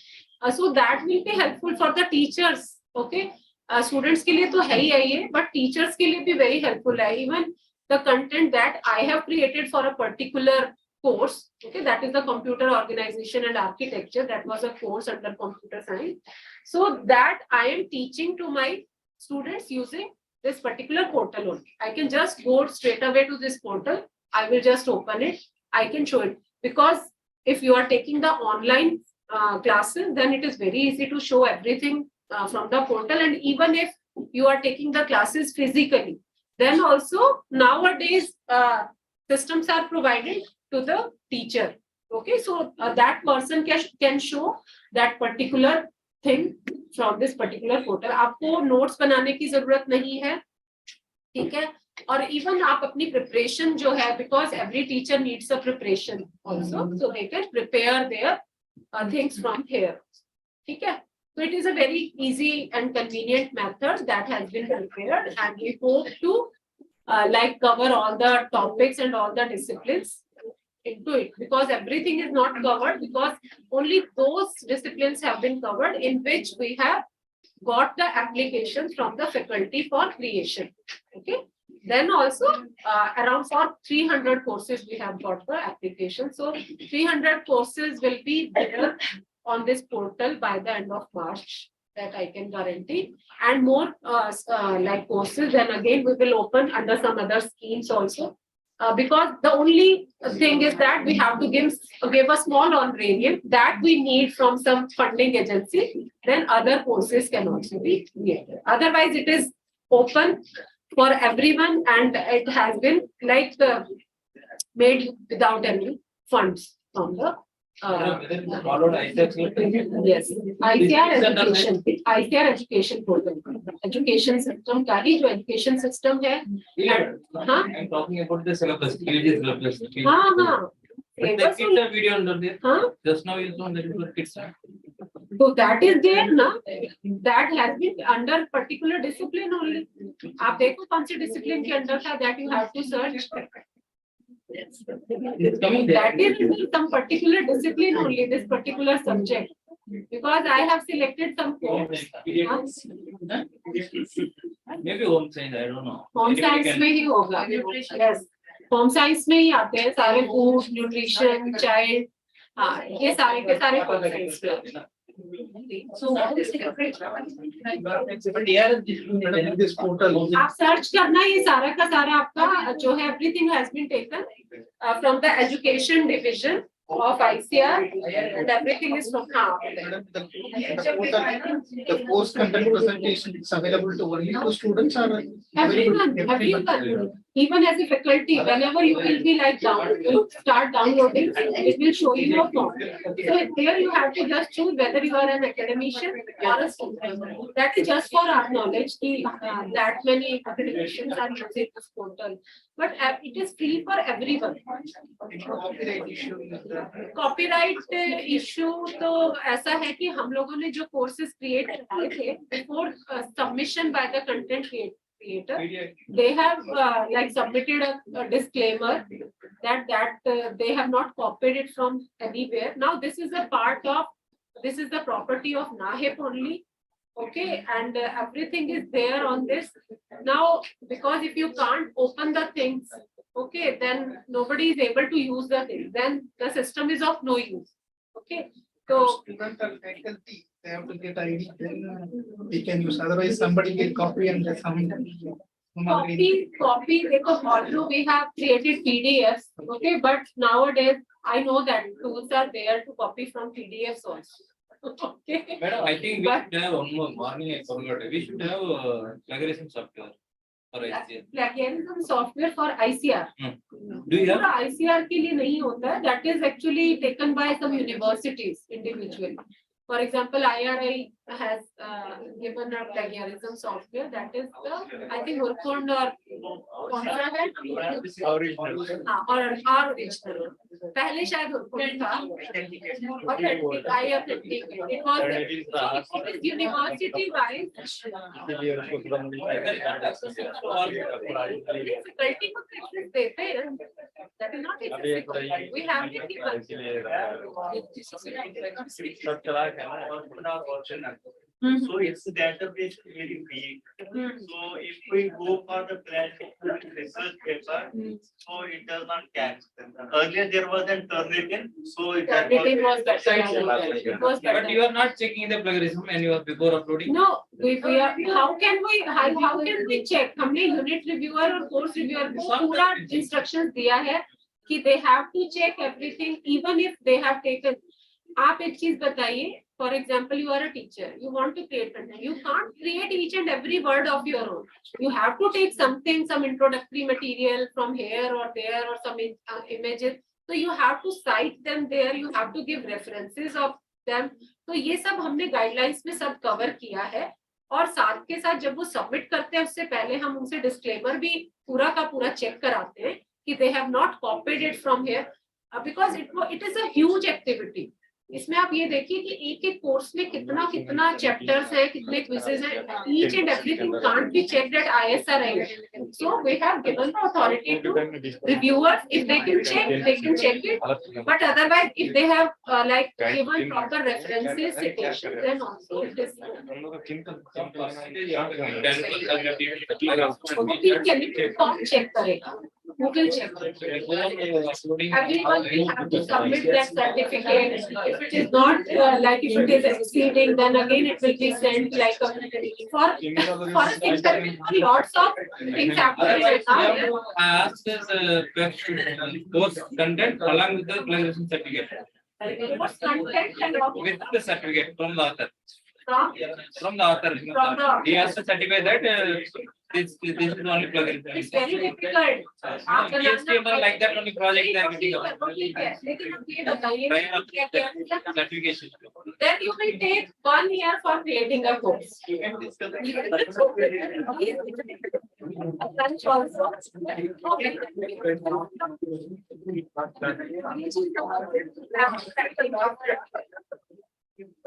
so that will be helpful for the teachers. Okay, students के लिए तो है ही है ये, but teachers के लिए भी very helpful है. Even the content that I have created for a particular course, okay, that is the computer organization and architecture. That was a course under computer science. So that I am teaching to my students using this particular portal only. I can just go straight away to this portal. I will just open it. I can show it, because if you are taking the online classes, then it is very easy to show everything from the portal. And even if you are taking the classes physically, then also nowadays systems are provided to the teacher. Okay, so that person can show that particular thing from this particular portal. आपको notes बनाने की जरूरत नहीं है, ठीक है? और even आप अपनी preparation जो है, because every teacher needs a preparation also, so they can prepare their things from here, ठीक है? So it is a very easy and convenient method that has been prepared, and we hope to like cover all the topics and all the disciplines into it, because everything is not covered, because only those disciplines have been covered in which we have got the applications from the faculty for creation. Okay. Then also around for 300 courses we have got the application. So 300 courses will be there on this portal by the end of March, that I can guarantee, and more like courses. Then again we will open under some other schemes also, because the only thing is that we have to give a small honorarium that we need from some funding agency. Then other courses can also be created. Otherwise, it is open for everyone, and it has been like made without any funds from the. Yes, ICR education program, education system का ही जो education system है. I'm talking about the syllabus. हाँ. The kids video under there. Just now you saw that it was kids. So that is there ना. That has been under particular discipline only. आप देखो कौन सी discipline के अंदर था, that you have to search. It's coming there. That is in some particular discipline only, this particular subject. Because I have selected some course. Maybe home science, I don't know. Home science में ही होगा. Yes. Home science में ही आते हैं सारे food, nutrition, child. हाँ, ये सारे के सारे home science में. So what is But here this portal. आप सर्च करना, ये सारा का सारा आपका जो है everything has been taken from the education division of ICR, and everything is from The course content presentation is available to only to students or everyone. Even as a faculty, whenever you will be like you start downloading, it will show you your form. So here you have to just choose whether you are an academician or a student. That is just for our knowledge. That many academicians are using this portal, but it is free for everyone. Copyright issue तो ऐसा है कि हम लोगों ने जो courses create किए थे before submission by the content creator, they have like submitted a disclaimer that they have not copied it from anywhere. Now this is a part of, this is the property of NAHEP only, Okay, and everything is there on this. Now, because if you can't open the things, okay, then nobody is able to use the thing. Then the system is of no use. Okay, so Student or faculty, they have to get ID, then we can use, otherwise somebody will copy and some. copy, because although we have created PDFs, okay, but nowadays I know that tools are there to copy from PDFs also. Okay. Madam, I think we But- should have one more morning. I forgot. We should have plagiarism software for ICR. Plagiarism software for ICR. Do you have? पूरा ICR के लिए नहीं होता है. That is actually taken by some universities individually. For example, IRI has given a plagiarism software. That is the, I think, Urkund or Kontra है. हाँ, और original. पहले शायद Urkund था. Authentic, I authentic. It was it is university wise. Difficulty को किसने देते हैं? That is not difficult. We have it given. So its database is very big. So if we go for the classical research paper, so it does not catch. Earlier there was an Turnitin, so it Was better. It was better. But you are not checking the plagiarism and you are before uploading. No, we are. How can we check? हमने unit reviewer और course reviewer को पूरा instructions दिया है कि they have to check everything even if they have taken. आप एक चीज बताइए. For example, you are a teacher. You want to create content. You can't create each and every word of your own. You have to take something, some introductory material from here or there or some images. So you have to cite them there. You have to give references of them. तो ये सब हमने guidelines में सब cover किया है और साथ के साथ जब वो सबमिट करते हैं उससे पहले हम उनसे डिस्क्लेमर भी पूरा का पूरा चेक कराते हैं कि they have not copied it from here because it is a huge activity. इसमें आप ये देखिए कि एक एक कोर्स में कितना कितना चैप्टर्स है, कितने क्विजेस हैं, each and everything can't be checked at ISRI. So we have given the authority to reviewers. If they can check it. But otherwise, if they have like given proper references, citations, then also it is. कौन check करेगा? Who will check? Everyone will have to submit that certificate. If it is not like if it is exceeding, then again it will be sent like for a simple lots of things happen. I asked this course content along with the plagiarism certificate. What's content and what With the certificate from the author. from? From the author. From the- He has to certify that this is only plagiarism. It's very difficult. आप HTML like that only project they are getting. ठीक है, लेकिन आप ये बताइए क्या क्या Certification. then you will take 1 year for creating a course. Lunch also.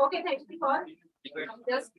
Okay, thank you for just